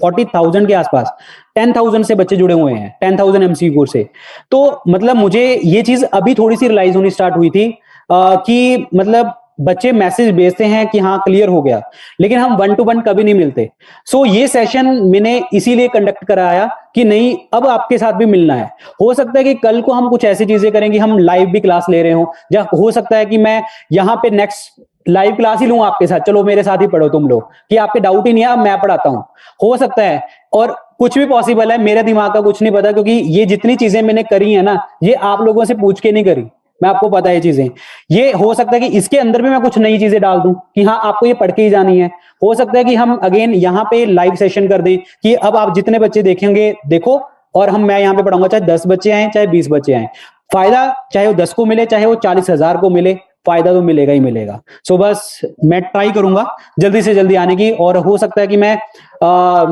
40,000 के आसपास 10,000 से बच्चे जुड़े हुए हैं, 10,000 एमसीक्यू कोर्स से। तो मतलब मुझे ये चीज अभी थोड़ी सी रियलाइज होनी स्टार्ट हुई थी कि मतलब बच्चे मैसेज भेजते हैं कि हाँ क्लियर हो गया, लेकिन हम 1 to 1 कभी नहीं मिलते। सो ये सेशन मैंने इसीलिए कंडक्ट कराया कि नहीं, अब आपके साथ भी मिलना है। हो सकता है कि कल को हम कुछ ऐसी चीजें करेंगे, हम लाइव भी क्लास ले रहे हो, या हो सकता है कि मैं यहाँ पे नेक्स्ट लाइव क्लास ही लूं आपके साथ, चलो मेरे साथ ही पढ़ो तुम लोग, कि आपके डाउट ही नहीं है, अब मैं पढ़ाता हूं, हो सकता है। और कुछ भी पॉसिबल है, मेरे दिमाग का कुछ नहीं पता, क्योंकि ये जितनी चीजें मैंने करी है ना, ये आप लोगों से पूछ के नहीं करी, मैं आपको पता है चीजें। ये हो सकता है कि इसके अंदर भी मैं कुछ नई चीजें डाल दूं कि हाँ आपको ये पढ़ के ही जानी है। हो सकता है कि हम अगेन यहाँ पे लाइव सेशन कर दें कि अब आप जितने बच्चे देखेंगे देखो, और मैं यहाँ पे पढ़ाऊंगा, चाहे 10 बच्चे आए चाहे 20 बच्चे आए, फायदा चाहे वो 10 को मिले चाहे वो 40,000 को मिले, फायदा तो मिलेगा ही मिलेगा। सो बस मैं ट्राई करूंगा जल्दी से जल्दी आने की, और हो सकता है कि मैं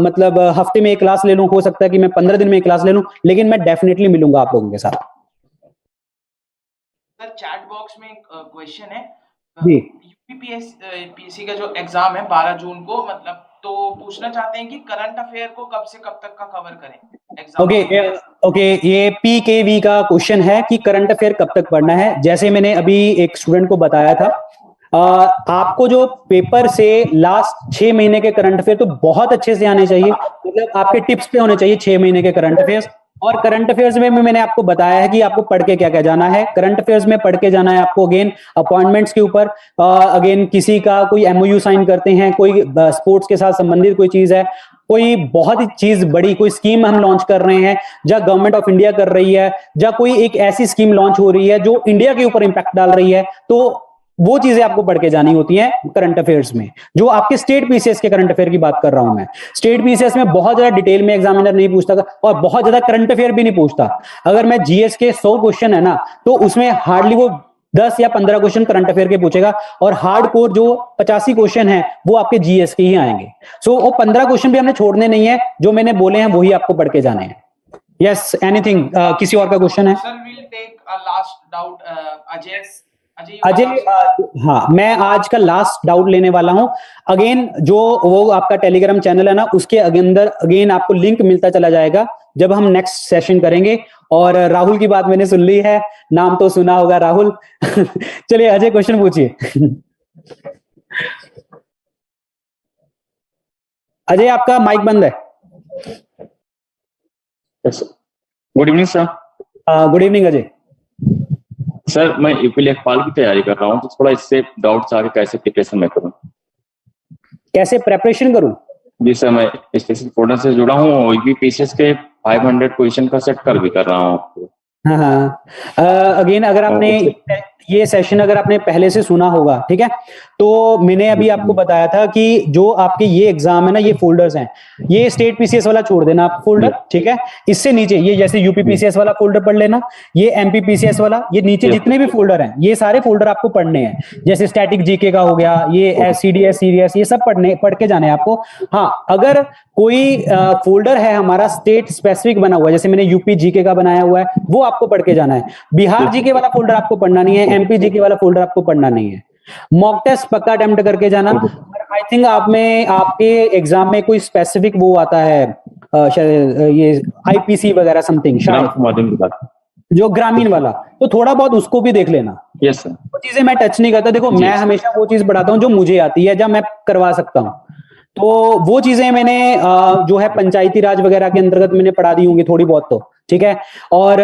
मतलब हफ्ते में एक क्लास ले लूं, हो सकता है कि मैं 15 दिन में एक क्लास ले लूं, लेकिन मैं डेफिनेटली मिलूंगा आप लोगों के साथ। सर चैट बॉक्स में एक क्वेश्चन है जी। यूपीपीएससी का जो एग्जाम है 12 जून को, मतलब तो पूछना चाहते हैं कि करंट अफेयर को कब से कब तक का कवर करें। ओके, ये पीकेवी का क्वेश्चन है कि करंट अफेयर कब तक पढ़ना है। जैसे मैंने अभी एक स्टूडेंट को बताया था, आपको जो पेपर से लास्ट 6 महीने के करंट अफेयर तो बहुत अच्छे से आने चाहिए, मतलब आपके टिप्स पे होने चाहिए 6 महीने के करंट अफेयर्स। और करंट अफेयर्स में भी मैंने आपको बताया है कि आपको पढ़ के क्या क्या जाना है। करंट अफेयर्स में पढ़ के जाना है आपको अगेन अपॉइंटमेंट्स के ऊपर, अगेन किसी का कोई एमओयू साइन करते हैं, कोई स्पोर्ट्स के साथ संबंधित कोई चीज है, कोई बहुत ही चीज बड़ी कोई स्कीम हम लॉन्च कर रहे हैं या गवर्नमेंट ऑफ इंडिया कर रही है, या कोई एक ऐसी स्कीम लॉन्च हो रही है जो इंडिया के ऊपर इंपैक्ट डाल रही है, तो वो चीजें आपको पढ़ के जानी होती हैं करंट अफेयर्स में। जो आपके स्टेट पीसीएस के करंट अफेयर की बात कर रहा हूं मैं, स्टेट पीसीएस में बहुत ज्यादा डिटेल में एग्जामिनर नहीं पूछता और बहुत ज्यादा करंट अफेयर भी नहीं पूछता। अगर मैं जीएस के 100 क्वेश्चन है ना, तो उसमें हार्डली वो 10 या 15 क्वेश्चन करंट अफेयर के पूछेगा, और हार्ड कोर जो 85 क्वेश्चन है वो आपके जीएस के ही आएंगे। सो वो 15 क्वेश्चन भी हमने छोड़ने नहीं है, जो मैंने बोले हैं वही आपको पढ़ के जाने हैं। यस, एनीथिंग, किसी और का क्वेश्चन है? Sir will take a last doubt, Ajay, हाँ, मैं आज का लास्ट डाउट लेने वाला हूं। अगेन जो वो आपका टेलीग्राम चैनल है ना, उसके अंदर अगेन आपको लिंक मिलता चला जाएगा जब हम नेक्स्ट सेशन करेंगे। और राहुल की बात मैंने सुन ली है, नाम तो सुना होगा राहुल। चलिए अजय क्वेश्चन पूछिए। अजय आपका माइक बंद है। Good evening sir. Good evening Ajay. Sir मैं यूपी लेखपाल की तैयारी कर रहा हूँ, तो थोड़ा इससे डाउट्स आगे कैसे प्रिपरेशन मैं करूँ? कैसे प्रेपरेशन करूँ? जी सर, मैं स्पेशल फोल्डर से जुड़ा हूँ, यूपीपीसीएस के 500 क्वेश्चन का सेट कर भी कर रहा हूँ। हाँ, अगेन अगर आपने ये सेशन अगर आपने पहले से सुना होगा, ठीक है, तो मैंने अभी आपको बताया था कि जो आपके ये एग्जाम है ना, ये फोल्डर्स हैं, ये स्टेट पीसीएस वाला छोड़ देना आप फोल्डर, ठीक है। इससे नीचे ये जैसे यूपी पीसीएस वाला फोल्डर पढ़ लेना, ये एमपी पीसीएस वाला, ये नीचे जितने भी फोल्डर हैं ये सारे फोल्डर आपको पढ़ने हैं। जैसे स्टैटिक जीके का हो गया, ये सीडीएस सीरीएस, ये सब पढ़ के जाने हैं आपको। हाँ, अगर कोई फोल्डर है हमारा स्टेट स्पेसिफिक बना हुआ है, जैसे मैंने यूपी जीके का बनाया हुआ है, वो आपको पढ़ के जाना है। बिहार जीके वाला फोल्डर आपको पढ़ना नहीं है, एमपी जीके वाला फोल्डर आपको पढ़ना नहीं है। मॉक टेस्ट पक्का अटेम्प्ट करके जाना। आई थिंक आप में आपके एग्जाम में कोई स्पेसिफिक वो आता है, ये आईपीसी वगैरह समथिंग शायद, जो ग्रामीण वाला, तो थोड़ा बहुत उसको भी देख लेना। Yes sir. वो चीजें मैं टच नहीं करता। देखो मैं हमेशा वो चीज पढ़ाता हूँ जो मुझे आती है, जब मैं करवा सकता हूँ। तो वो चीजें मैंने जो है पंचायती राज वगैरह के अंतर्गत मैंने पढ़ा दी होंगी थोड़ी बहुत, तो ठीक है। और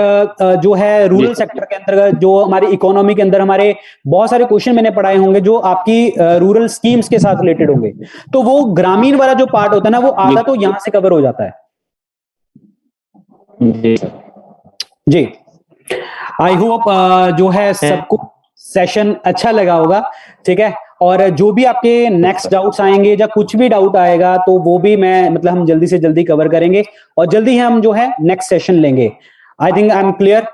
जो है रूरल सेक्टर के अंतर्गत, जो हमारी इकोनॉमी के अंदर हमारे बहुत सारे क्वेश्चन मैंने पढ़ाए होंगे जो आपकी रूरल स्कीम्स के साथ रिलेटेड होंगे। तो वो ग्रामीण वाला जो पार्ट होता है ना, वो आधा तो यहां से कवर हो जाता है। जी, आई होप जो है सबको सेशन अच्छा लगा होगा, ठीक है। और जो भी आपके नेक्स्ट डाउट्स आएंगे या कुछ भी डाउट आएगा, तो वो भी मैं मतलब हम जल्दी से जल्दी कवर करेंगे, और जल्दी ही हम जो है नेक्स्ट सेशन लेंगे। I think I am clear.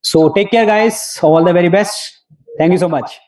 So take care guys, all the very best, thank you so much.